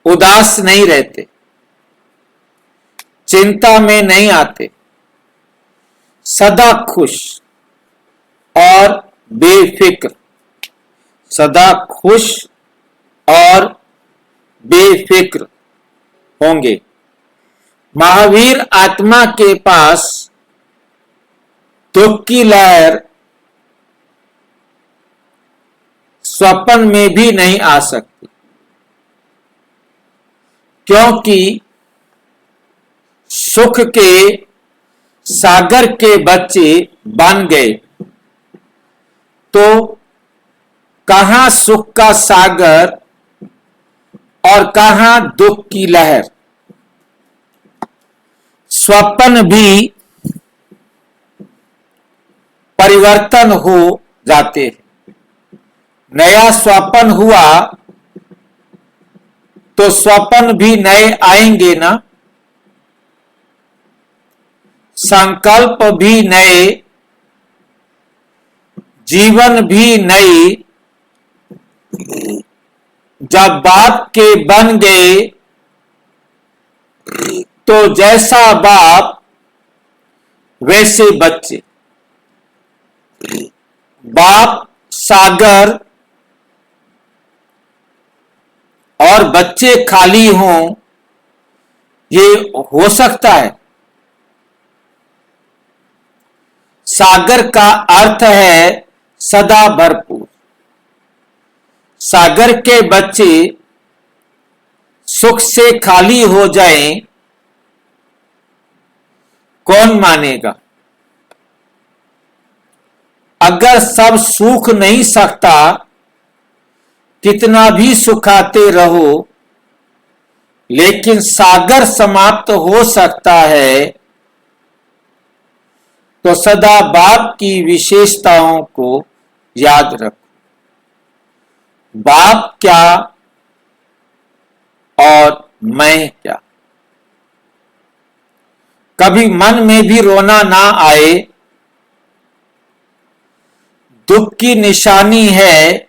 Speaker 1: उदास नहीं रहते, चिंता में नहीं आते, सदा खुश और बेफिक्र, सदा खुश और बेफिक्र होंगे। महावीर आत्मा के पास दुख की लहर स्वप्न में भी नहीं आ सकती, क्योंकि सुख के सागर के बच्चे बन गए। तो कहां सुख का सागर और कहां दुख की लहर। स्वप्न भी परिवर्तन हो जाते हैं। नया स्वप्न हुआ तो स्वप्न भी नए आएंगे ना, संकल्प भी नए, जीवन भी नई। जब बाप के बन गए तो जैसा बाप वैसे बच्चे। बाप सागर और बच्चे खाली हों, ये हो सकता है? सागर का अर्थ है सदा भरपूर। सागर के बच्चे सुख से खाली हो जाएं, कौन मानेगा? अगर सब सूख नहीं सकता, कितना भी सुखाते रहो, लेकिन सागर समाप्त हो सकता है, तो सदा बाप की विशेषताओं को याद रखो। बाप क्या और मैं क्या। कभी मन में भी रोना ना आए। दुख की निशानी है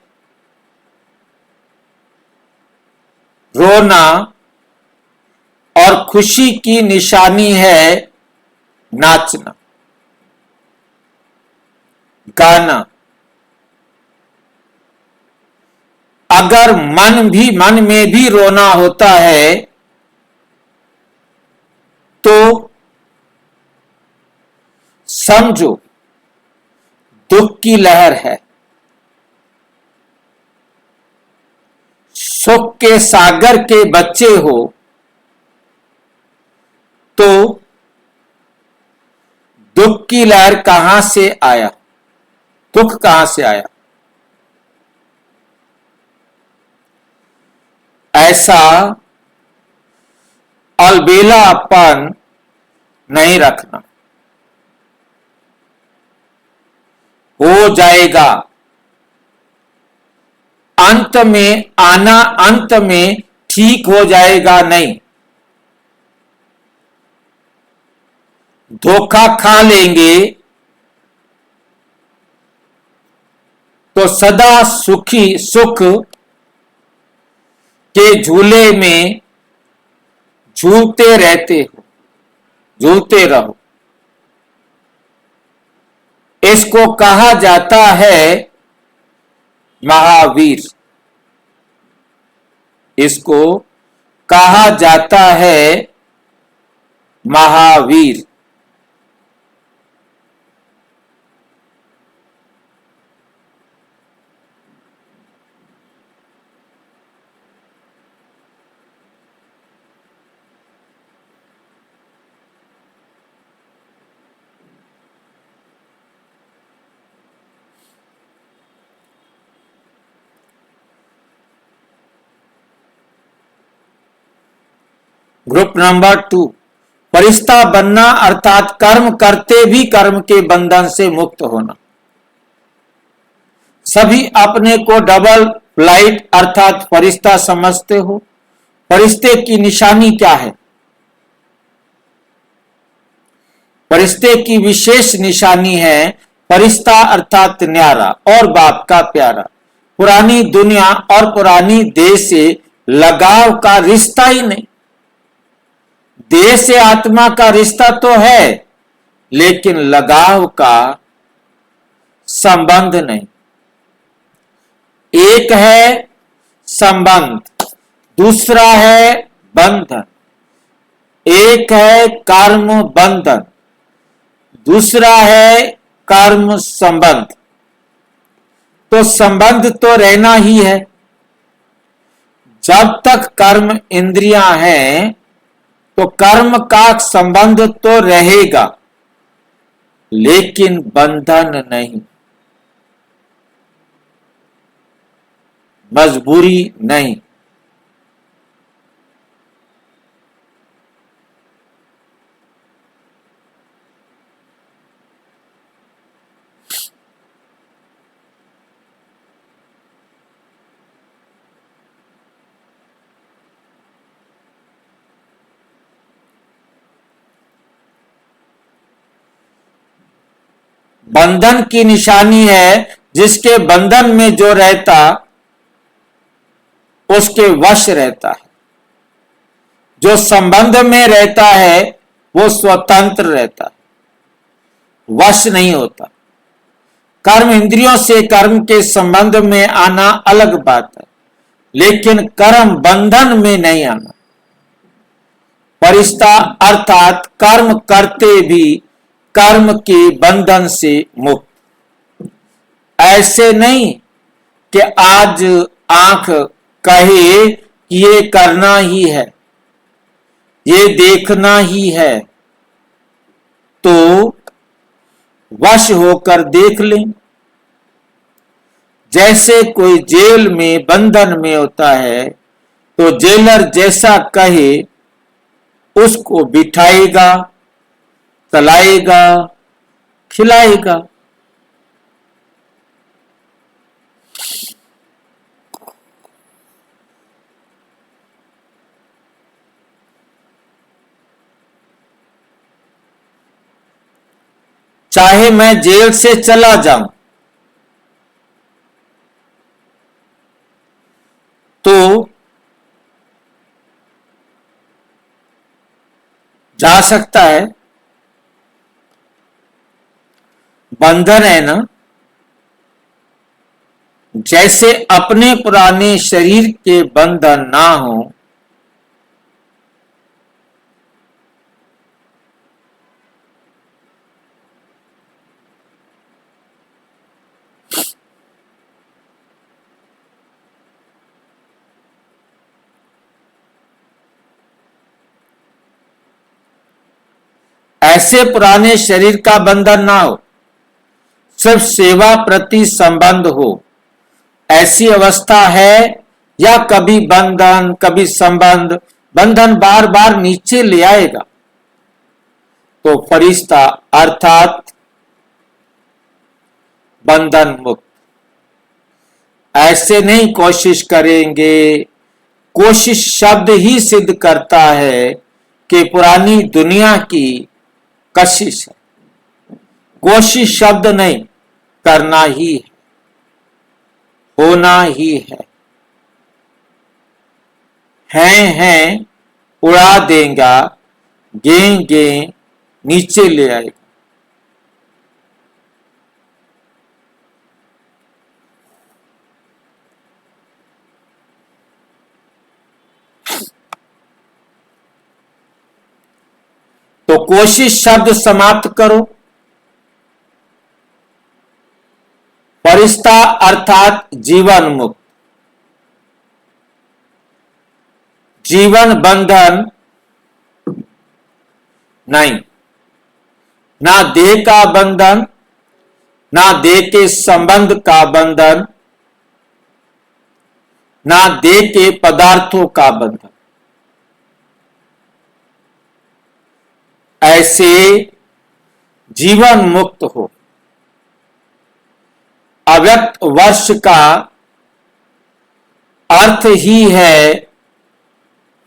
Speaker 1: रोना, और खुशी की निशानी है नाचना, गाना। अगर मन में भी रोना होता है तो समझो दुख की लहर है। सुख के सागर के बच्चे हो तो दुख की लहर कहां से आया, दुख कहां से आया? ऐसा अलबेलापन नहीं रखना। हो जाएगा, अंत में आना, अंत में ठीक हो जाएगा नहीं। धोखा खा लेंगे तो सदा सुख के झूले में झूलते रहते हो, झूलते रहो। इसको कहा जाता है महावीर। इसको कहा जाता है महावीर। ग्रुप नंबर 2, फरिश्ता बनना अर्थात कर्म करते भी कर्म के बंधन से मुक्त होना। सभी अपने को डबल फ्लाइट अर्थात फरिश्ता समझते हो। फरिश्ते की निशानी क्या है? फरिश्ते की विशेष निशानी है फरिश्ता अर्थात न्यारा और बाप का प्यारा। पुरानी दुनिया और पुरानी देह से लगाव का रिश्ता ही नहीं। देह से आत्मा का रिश्ता तो है, लेकिन लगाव का संबंध नहीं। एक है संबंध, दूसरा है बंधन। एक है कर्म बंधन, दूसरा है कर्म संबंध। तो संबंध तो रहना ही है। जब तक कर्म इंद्रियां हैं तो कर्म का संबंध तो रहेगा, लेकिन बंधन नहीं, मजबूरी नहीं। बंधन की निशानी है, जिसके बंधन में जो रहता उसके वश रहता है। जो संबंध में रहता है वो स्वतंत्र रहता है, वश नहीं होता। कर्म इंद्रियों से कर्म के संबंध में आना अलग बात है, लेकिन कर्म बंधन में नहीं आना। परिस्था अर्थात कर्म करते भी कर्म के बंधन से मुक्त। ऐसे नहीं कि आज आंख कहे कि ये करना ही है, ये देखना ही है, तो वश होकर देख लें। जैसे कोई जेल में बंधन में होता है तो जेलर जैसा कहे उसको बिठाएगा, चलाएगा, खिलाएगा। चाहे मैं जेल से चला जाऊं तो जा सकता है, बंधन है ना। जैसे अपने पुराने शरीर के बंधन ना हो, ऐसे पुराने शरीर का बंधन ना हो, सिर्फ सेवा प्रति संबंध हो, ऐसी अवस्था है। या कभी बंधन कभी संबंध, बंधन बार बार नीचे ले आएगा, तो फरिश्ता अर्थात बंधन मुक्त। ऐसे नहीं कोशिश करेंगे। कोशिश शब्द ही सिद्ध करता है कि पुरानी दुनिया की कशिश है। कोशिश शब्द नहीं, करना ही है, होना ही है। हैं उड़ा देगा, गे नीचे ले आएगा। तो कोशिश शब्द समाप्त करो। फरिश्ता अर्थात जीवन मुक्त। जीवन बंधन नहीं, ना देह का बंधन, ना देह के संबंध का बंधन, ना देह के पदार्थों का बंधन। ऐसे जीवन मुक्त हो। अव्यक्त वर्ष का अर्थ ही है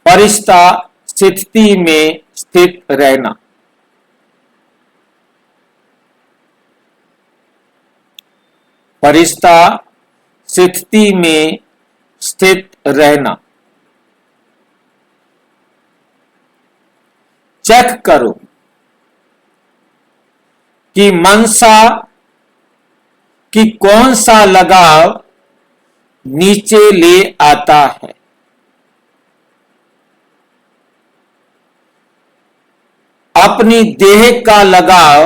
Speaker 1: फरिश्ता स्थिति में स्थित रहना। फरिश्ता स्थिति में स्थित रहना। चेक करो कि मनसा कि कौन सा लगाव नीचे ले आता है। अपनी देह का लगाव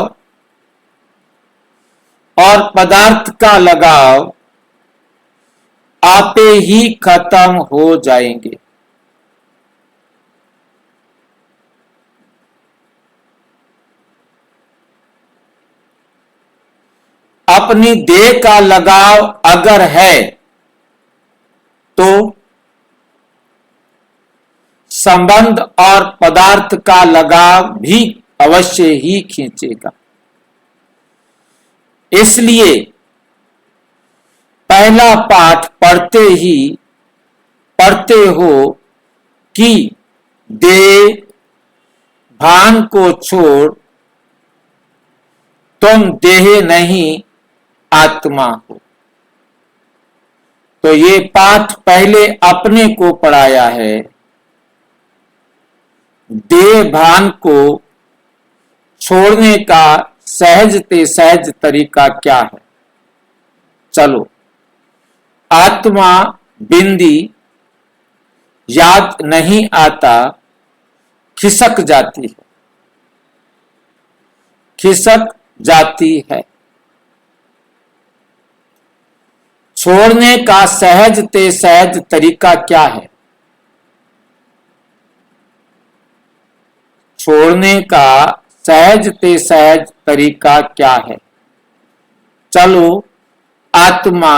Speaker 1: और पदार्थ का लगाव आपे ही खत्म हो जाएंगे। अपनी देह का लगाव अगर है तो संबंध और पदार्थ का लगाव भी अवश्य ही खींचेगा। इसलिए पहला पाठ पढ़ते हो कि देह भान को छोड़ तुम देह नहीं आत्मा हो। तो ये पाठ पहले अपने को पढ़ाया है। देह भान को छोड़ने का सहज ते सहज तरीका क्या है? चलो, आत्मा बिंदी याद नहीं आता, खिसक जाती है, खिसक जाती है। छोड़ने का सहज ते सहज तरीका क्या है? छोड़ने का सहज ते सहज तरीका क्या है? चलो, आत्मा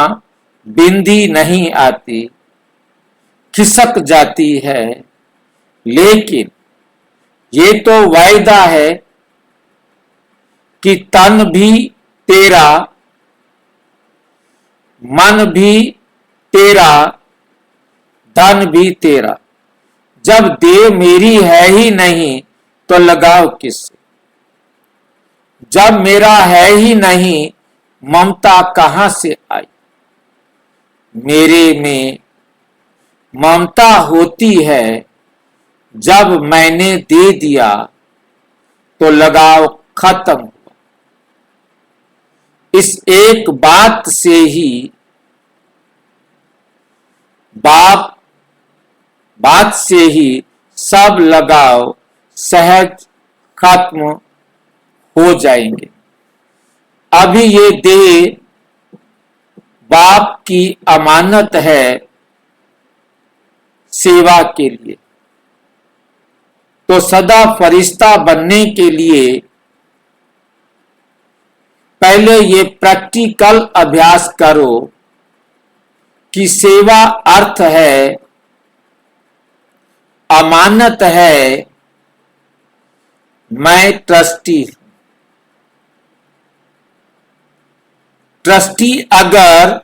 Speaker 1: बिंदी नहीं आती, खिसक जाती है, लेकिन ये तो वायदा है कि तन भी तेरा, मन भी तेरा, धन भी तेरा। जब देह मेरी है ही नहीं तो लगाव किससे? जब मेरा है ही नहीं, ममता कहां से आई? मेरे में ममता होती है, जब मैंने दे दिया तो लगाव खत्म हुआ। इस एक बात से ही बात से ही सब लगाव सहज खत्म हो जाएंगे। अभी ये देह बाप की अमानत है सेवा के लिए, तो सदा फरिश्ता बनने के लिए पहले ये प्रैक्टिकल अभ्यास करो कि सेवा अर्थ है, अमानत है, मैं ट्रस्टी हूं। ट्रस्टी अगर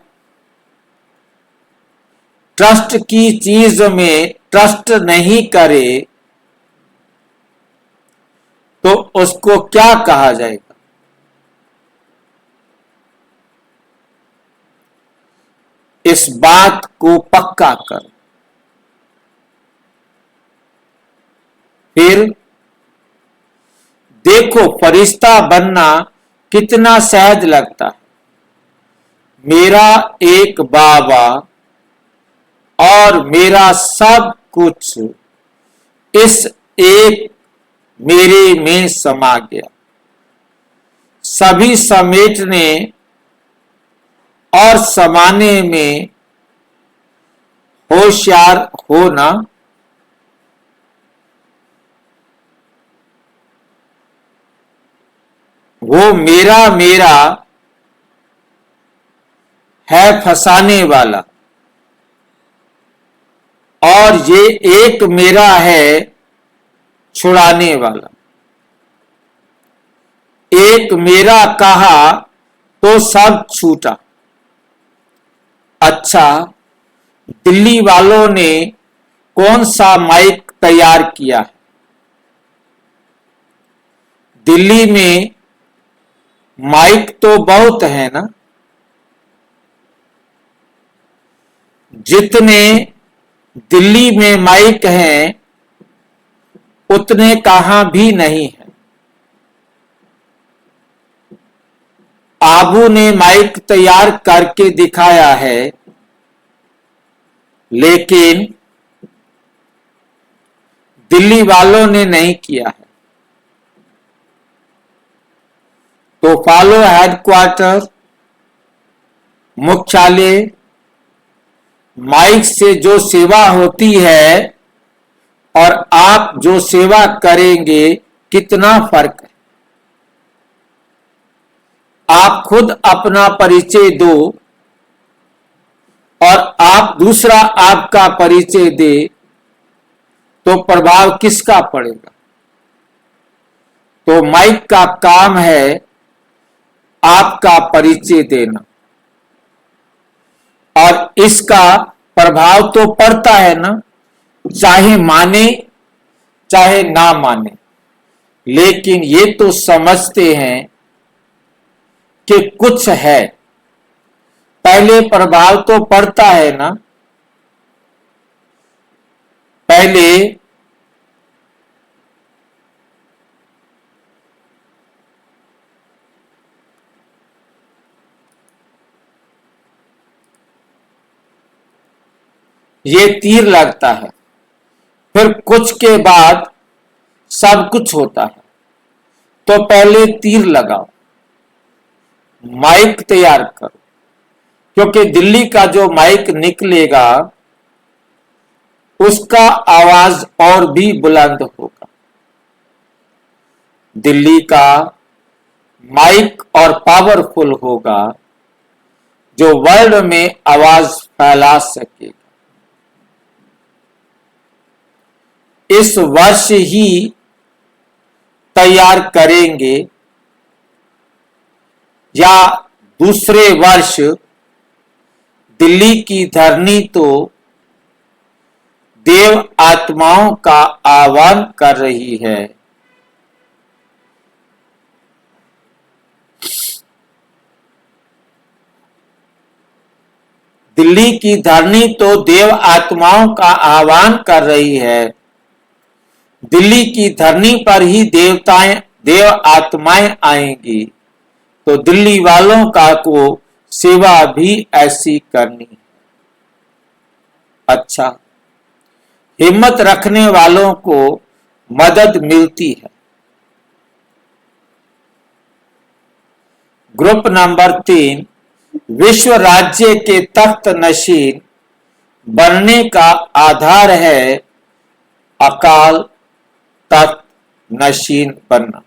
Speaker 1: ट्रस्ट की चीज में ट्रस्ट नहीं करे तो उसको क्या कहा जाएगा? इस बात को पक्का कर। फिर देखो फरिश्ता बनना कितना सहज लगता है। मेरा एक बाबा और मेरा सब कुछ इस एक मेरे में समा गया। सभी समेटने और समाने में होशियार होना। वो मेरा मेरा है फंसाने वाला, और ये एक मेरा है छुड़ाने वाला। एक मेरा कहा तो सब छूटा। अच्छा, दिल्ली वालों ने कौन सा माइक तैयार किया है? दिल्ली में माइक तो बहुत है ना। जितने दिल्ली में माइक हैं उतने कहां भी नहीं है। आबू ने माइक तैयार करके दिखाया है, लेकिन दिल्ली वालों ने नहीं किया है। तो फॉलो हेडक्वार्टर, मुख्यालय, माइक से जो सेवा होती है और आप जो सेवा करेंगे कितना फर्क है। आप खुद अपना परिचय दो और आप दूसरा आपका परिचय दे तो प्रभाव किसका पड़ेगा? तो माइक का काम है आपका परिचय देना, और इसका प्रभाव तो पड़ता है ना, चाहे माने चाहे ना माने। लेकिन ये तो समझते हैं कि कुछ है, पहले प्रभाव तो पड़ता है ना। पहले ये तीर लगता है, फिर कुछ के बाद सब कुछ होता है। तो पहले तीर लगाओ, माइक तैयार करो, क्योंकि दिल्ली का जो माइक निकलेगा उसका आवाज और भी बुलंद होगा। दिल्ली का माइक और पावरफुल होगा, जो वर्ल्ड में आवाज फैला सकेगा। इस वर्ष ही तैयार करेंगे या दूसरे वर्ष दिल्ली की धरनी तो देव आत्माओं का आह्वान कर रही है। दिल्ली की धरनी तो देव आत्माओं का आह्वान कर रही है। दिल्ली की धरनी पर ही देव आत्माएं आएंगी, तो दिल्ली वालों का को सेवा भी ऐसी करनी है। अच्छा, हिम्मत रखने वालों को मदद मिलती है। ग्रुप नंबर 3, विश्व राज्य के तख्त नशीन बनने का आधार है अकाल तख्त नशीन बनना।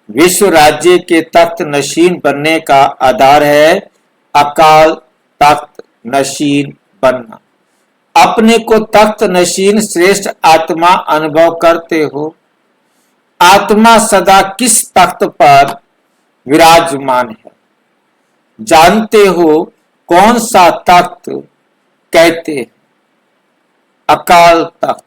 Speaker 1: विश्व राज्य के तख्त नशीन बनने का आधार है अकाल तख्त नशीन बनना। अपने को तख्त नशीन श्रेष्ठ आत्मा अनुभव करते हो। आत्मा सदा किस तख्त पर विराजमान है, जानते हो कौन सा तख्त कहते हैं? अकाल तख्त।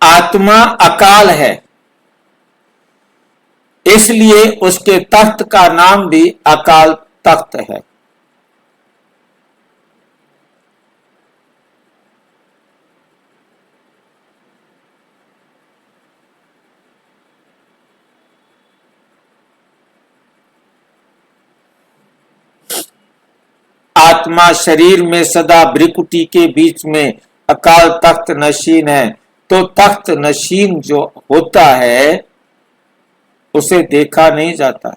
Speaker 1: आत्मा अकाल है, इसलिए उसके तख्त का नाम भी अकाल तख्त है। आत्मा शरीर में सदा भ्रिकुटी के बीच में अकाल तख्त नशीन है। तो तख्त नशीन जो होता है उसे देखा नहीं जाता।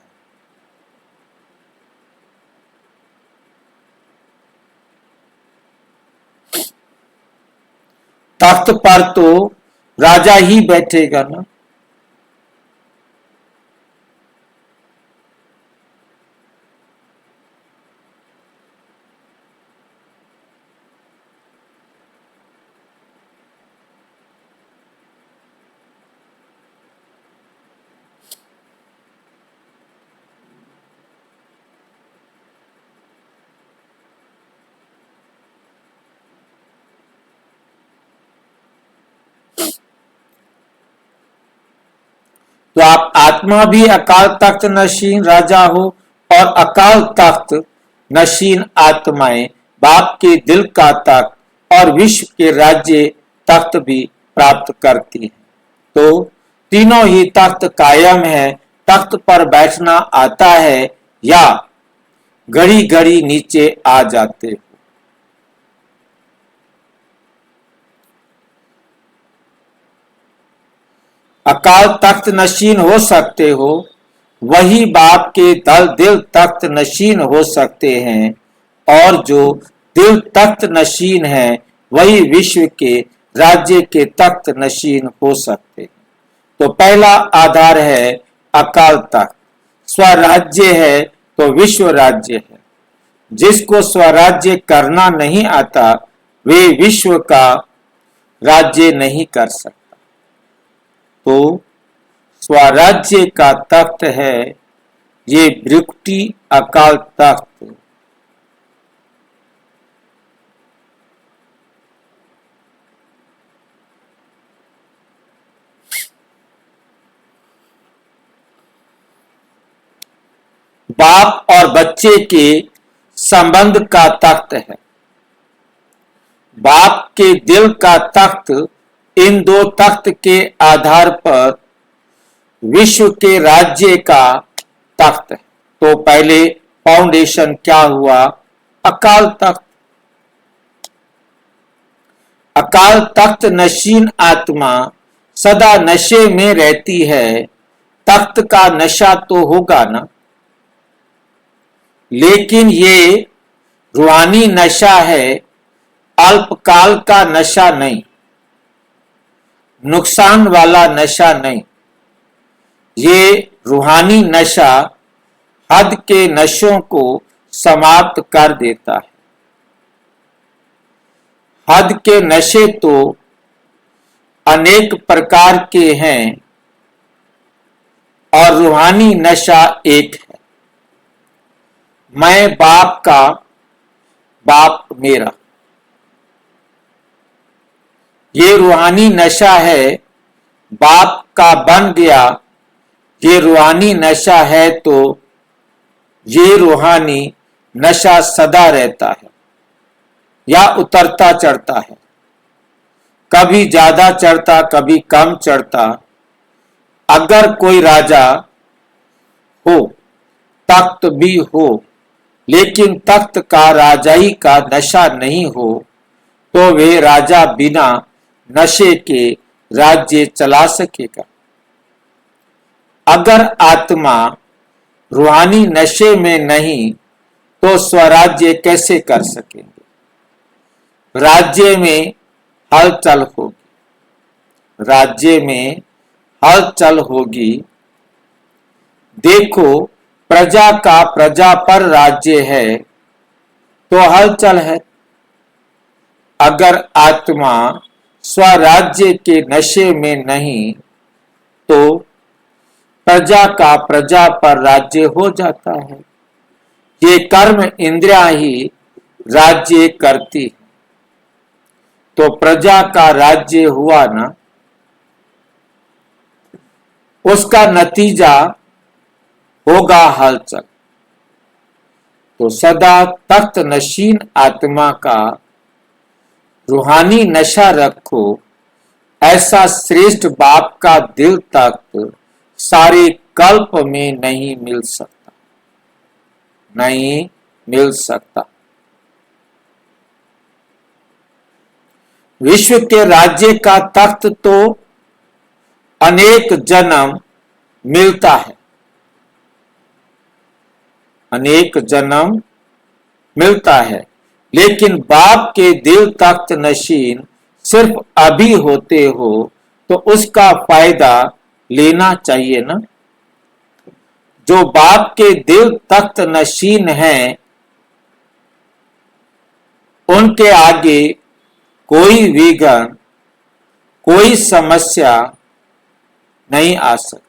Speaker 1: तख्त पर तो राजा ही बैठेगा ना। तो आप आत्मा भी अकाल तख्त नशीन राजा हो और अकाल तख्त नशीन आत्माएं बाप के दिल का तख्त और विश्व के राज्य तख्त भी प्राप्त करती हैं। तो तीनों ही तख्त कायम है। तख्त पर बैठना आता है या घड़ी घड़ी नीचे आ जाते हो। अकाल तख्त नशीन हो सकते हो, वही बाप के दिल तख्त नशीन हो सकते हैं, और जो दिल तख्त नशीन है वही विश्व के राज्य के तख्त नशीन हो सकते हैं। तो पहला आधार है अकाल तख्त। स्वराज्य है तो विश्व राज्य है। जिसको स्वराज्य करना नहीं आता वे विश्व का राज्य नहीं कर सकता। तो स्वराज्य का तख्त है ये भृकुटी अकाल तख्त। बाप और बच्चे के संबंध का तख्त है। बाप के दिल का तख्त इन दो तख्त के आधार पर विश्व के राज्य का तख्त है। तो पहले फाउंडेशन क्या हुआ? अकाल तख्त। अकाल तख्त नशीन आत्मा सदा नशे में रहती है। तख्त का नशा तो होगा ना, लेकिन ये रूहानी नशा है, अल्पकाल का नशा नहीं, नुकसान वाला नशा नहीं। ये रूहानी नशा हद के नशों को समाप्त कर देता है। हद के नशे तो अनेक प्रकार के हैं और रूहानी नशा एक है। मैं बाप का, बाप मेरा। ये रूहानी नशा है, बाप का बन गया। ये रूहानी नशा है, तो ये रूहानी नशा सदा रहता है या उतरता चढ़ता है, कभी ज्यादा चढ़ता कभी कम चढ़ता। अगर कोई राजा हो, तख्त भी हो, लेकिन तख्त का राजाई का नशा नहीं हो, तो वे राजा बिना नशे के राज्य चला सकेगा। अगर आत्मा रूहानी नशे में नहीं तो स्वराज्य कैसे कर सकेंगे? राज्य में हलचल होगी, राज्य में हलचल होगी। देखो, प्रजा का प्रजा पर राज्य है तो हलचल है। अगर आत्मा स्वराज्य के नशे में नहीं तो प्रजा का प्रजा पर राज्य हो जाता है। ये कर्म इंद्रिया ही राज्य करती है, तो प्रजा का राज्य हुआ ना। उसका नतीजा होगा हलचल। तो सदा तख्त नशीन आत्मा का रूहानी नशा रखो। ऐसा श्रेष्ठ बाप का दिल तख्त सारे कल्प में नहीं मिल सकता, नहीं मिल सकता। विश्व के राज्य का तख्त तो अनेक जन्म मिलता है, अनेक जन्म मिलता है, लेकिन बाप के दिल तख्त नशीन सिर्फ अभी होते हो तो उसका फायदा लेना चाहिए ना। जो बाप के दिल तख्त नशीन हैं, उनके आगे कोई विघ्न, कोई समस्या नहीं आ सकती।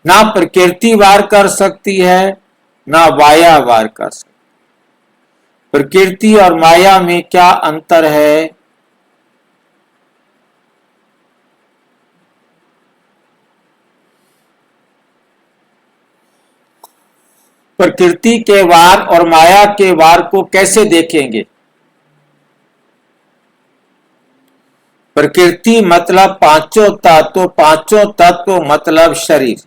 Speaker 1: ना प्रकृति वार कर सकती है, ना माया वार कर सकती। प्रकृति और माया में क्या अंतर है? प्रकृति के वार और माया के वार को कैसे देखेंगे? प्रकृति मतलब पांचों तत्व, पांचों तत्व मतलब शरीर।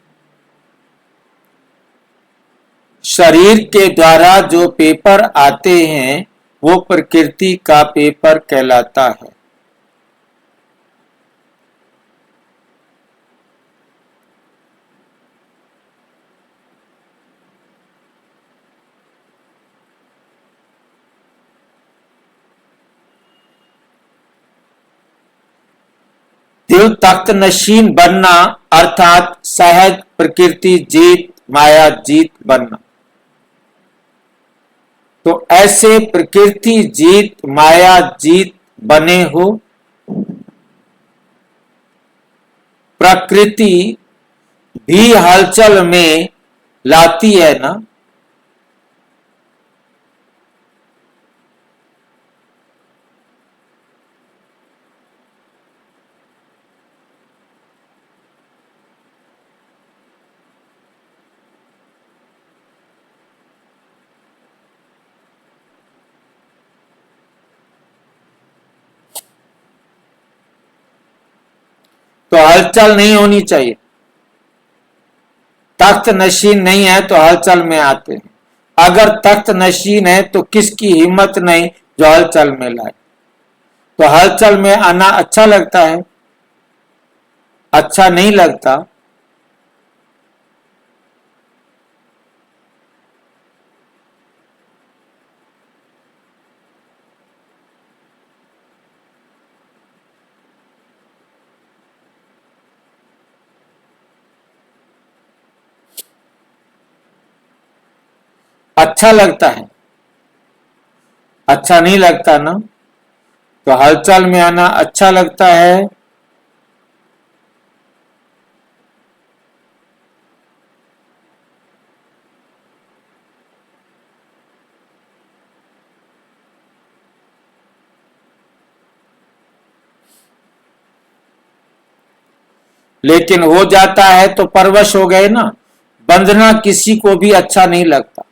Speaker 1: शरीर के द्वारा जो पेपर आते हैं वो प्रकृति का पेपर कहलाता है। दिल तख्त नशीन बनना अर्थात सहज प्रकृति जीत, माया जीत बनना। तो ऐसे प्रकृति जीत, माया जीत बने हो। प्रकृति भी हलचल में लाती है ना। तो हलचल नहीं होनी चाहिए। तख्त नशीन नहीं है तो हलचल में आते हैं। अगर तख्त नशीन है तो किसकी हिम्मत नहीं जो हलचल में लाए। तो हलचल में आना अच्छा लगता है? अच्छा नहीं लगता। अच्छा लगता है, अच्छा नहीं लगता ना। तो हलचल में आना अच्छा लगता है। लेकिन हो जाता है तो परवश हो गए ना। बंधना किसी को भी अच्छा नहीं लगता,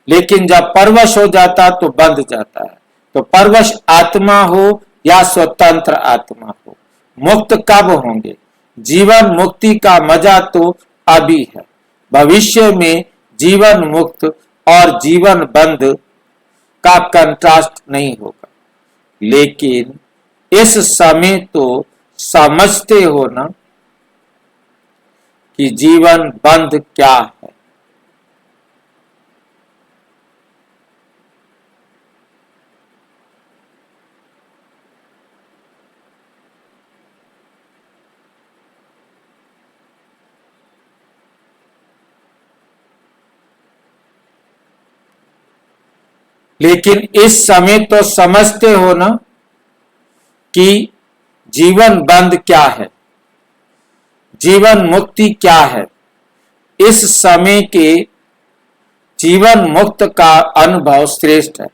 Speaker 1: लेकिन जब परवश हो जाता तो बंध जाता है। तो परवश आत्मा हो या स्वतंत्र आत्मा हो, मुक्त कब होंगे? जीवन मुक्ति का मजा तो अभी है। भविष्य में जीवन मुक्त और जीवन बंध का कंट्रास्ट नहीं होगा। लेकिन इस समय तो समझते हो ना कि जीवन बंध क्या है। लेकिन इस समय तो समझते हो ना कि जीवन बंध क्या है, जीवन मुक्ति क्या है। इस समय के जीवन मुक्त का अनुभव श्रेष्ठ है।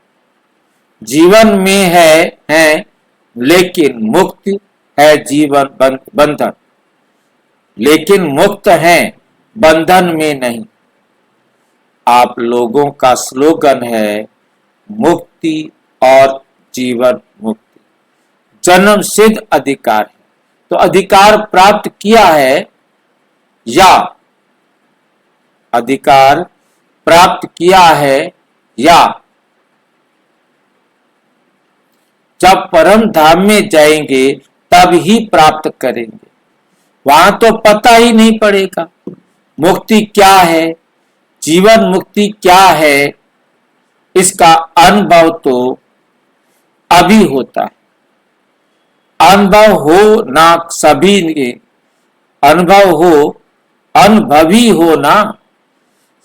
Speaker 1: जीवन में है लेकिन मुक्ति है जीवन बंधन, लेकिन मुक्त है बंधन में नहीं। आप लोगों का स्लोगन है मुक्ति और जीवन मुक्ति, जन्म सिद्ध अधिकार है। तो अधिकार प्राप्त किया है या अधिकार प्राप्त किया है या जब परम धाम में जाएंगे तब ही प्राप्त करेंगे। वहां तो पता ही नहीं पड़ेगा मुक्ति क्या है, जीवन मुक्ति क्या है। इसका अनुभव तो अभी होता है। अनुभव हो ना सभी ने, अनुभव हो अनुभवी हो ना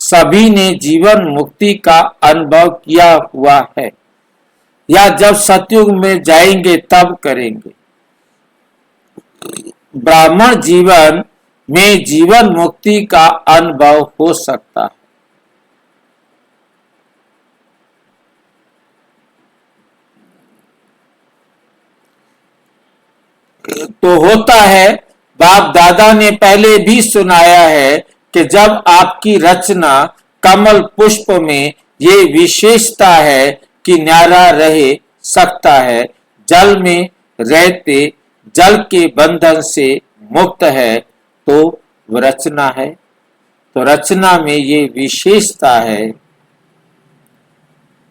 Speaker 1: सभी ने जीवन मुक्ति का अनुभव किया हुआ है, या जब सतयुग में जाएंगे तब करेंगे। ब्राह्मण जीवन में जीवन मुक्ति का अनुभव हो सकता है। तो होता है, बाप दादा ने पहले भी सुनाया है कि जब आपकी रचना कमल पुष्प में ये विशेषता है कि न्यारा रह सकता है, जल में रहते जल के बंधन से मुक्त है, तो वो रचना है। तो रचना में ये विशेषता है।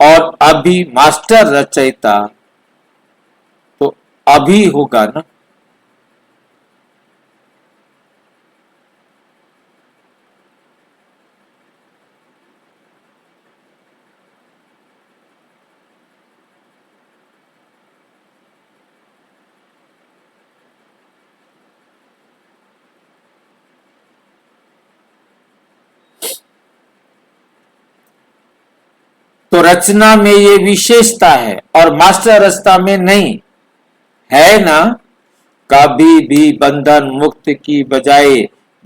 Speaker 1: और अभी मास्टर रचयिता तो अभी होगा ना। तो रचना में ये विशेषता है और मास्टर रचना में नहीं है ना। कभी भी बंधन मुक्त की बजाय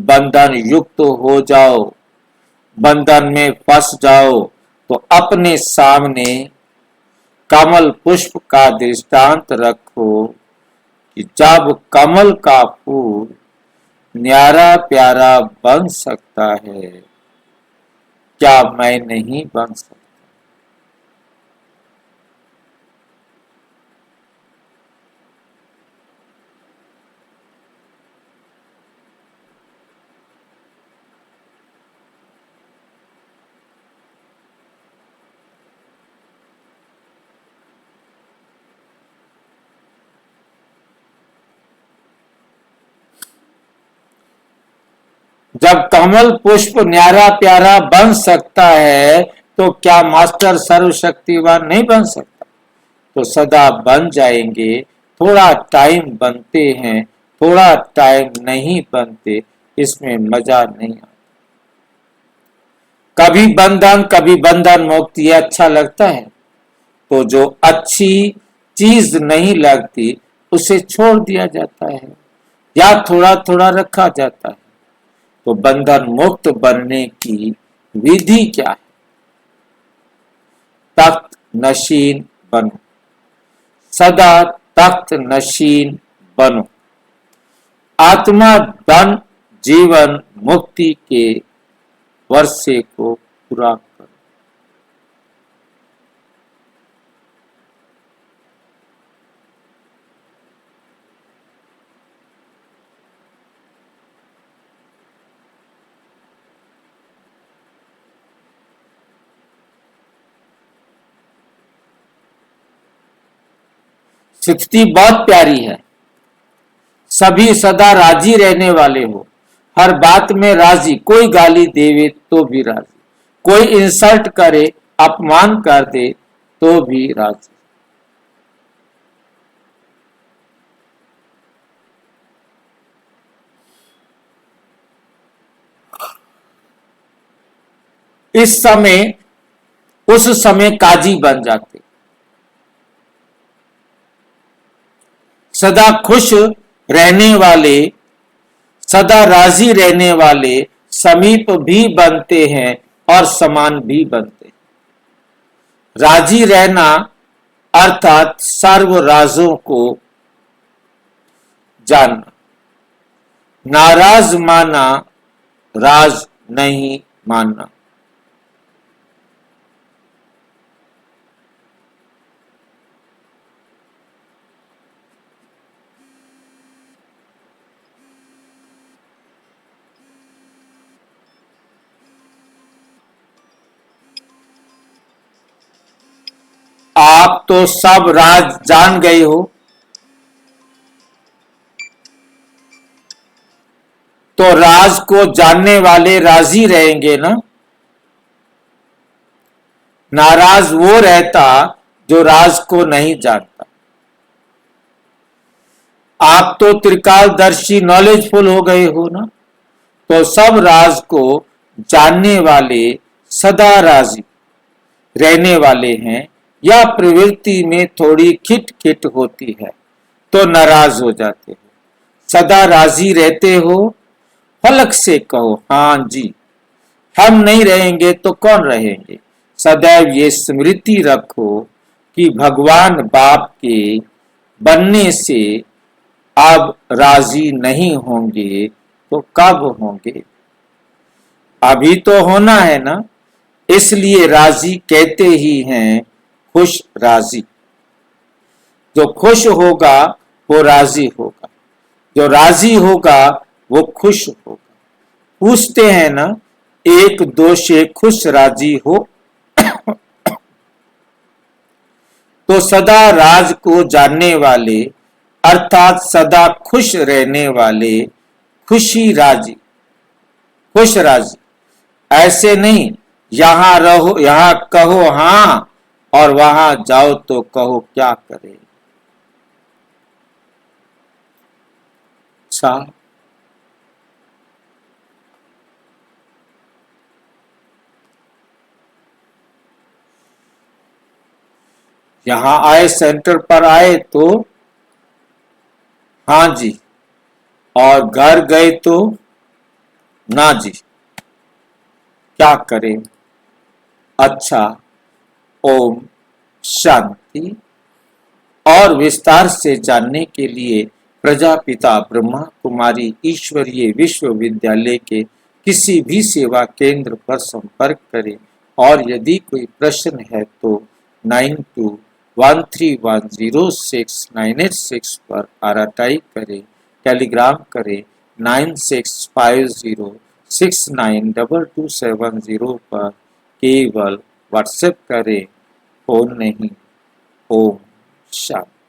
Speaker 1: बंधन युक्त हो जाओ, बंधन में फंस जाओ तो अपने सामने कमल पुष्प का दृष्टांत रखो कि जब कमल का फूल न्यारा प्यारा बन सकता है, क्या मैं नहीं बन सकता। जब कमल पुष्प न्यारा प्यारा बन सकता है तो क्या मास्टर सर्वशक्तिवान नहीं बन सकता। तो सदा बन जाएंगे, थोड़ा टाइम बनते हैं, थोड़ा टाइम नहीं बनते, इसमें मजा नहीं आता। कभी बंधन मुक्त, ये अच्छा लगता है, तो जो अच्छी चीज नहीं लगती उसे छोड़ दिया जाता है या थोड़ा थोड़ा रखा जाता है। तो बंधन मुक्त बनने की विधि क्या है? तख्त नशीन बनो, सदा तख्त नशीन बनो। आत्मा धन जीवन मुक्ति के वर्षे को पूरा करो। स्थिति बहुत प्यारी है। सभी सदा राजी रहने वाले हो, हर बात में राजी, कोई गाली देवे तो भी राजी, कोई इंसल्ट करे, अपमान कर दे तो भी राजी। इस समय उस समय काजी बन जाते। सदा खुश रहने वाले, सदा राजी रहने वाले समीप भी बनते हैं और समान भी बनते हैं। राजी रहना अर्थात सर्व राजों को जानना, नाराज माना राज नहीं मानना। आप तो सब राज जान गए हो, तो राज को जानने वाले राजी रहेंगे ना। नाराज वो रहता जो राज को नहीं जानता। आप तो त्रिकालदर्शी नॉलेजफुल हो गए हो ना, तो सब राज को जानने वाले सदा राजी रहने वाले हैं, या प्रवृत्ति में थोड़ी खिट खिट होती है तो नाराज हो जाते हो। सदा राजी रहते हो, फलक से कहो हाँ जी, हम नहीं रहेंगे तो कौन रहेंगे। सदैव ये स्मृति रखो कि भगवान बाप के बनने से अब राजी नहीं होंगे तो कब होंगे। अभी तो होना है ना, इसलिए राजी कहते ही हैं खुश राजी। जो खुश होगा वो राजी होगा, जो राजी होगा वो खुश होगा। पूछते हैं ना, एक दो से खुश राजी हो। तो सदा राज को जानने वाले अर्थात सदा खुश रहने वाले खुशी राजी, खुश राजी। ऐसे नहीं यहां रहो, यहां कहो हाँ और वहां जाओ तो कहो क्या करे। अच्छा, यहां आए, सेंटर पर आए तो हाँ जी, और घर गए तो ना जी, क्या करें? अच्छा, ओम शांति। और विस्तार से जानने के लिए प्रजापिता ब्रह्मा कुमारी ईश्वरीय विश्वविद्यालय के किसी भी सेवा केंद्र पर संपर्क करें और यदि कोई प्रश्न है तो 9213106986 पर RTI करें, टेलीग्राम करें 9650692270 पर, केवल व्हाट्सएप करें, फोन नहीं। ओम शांति।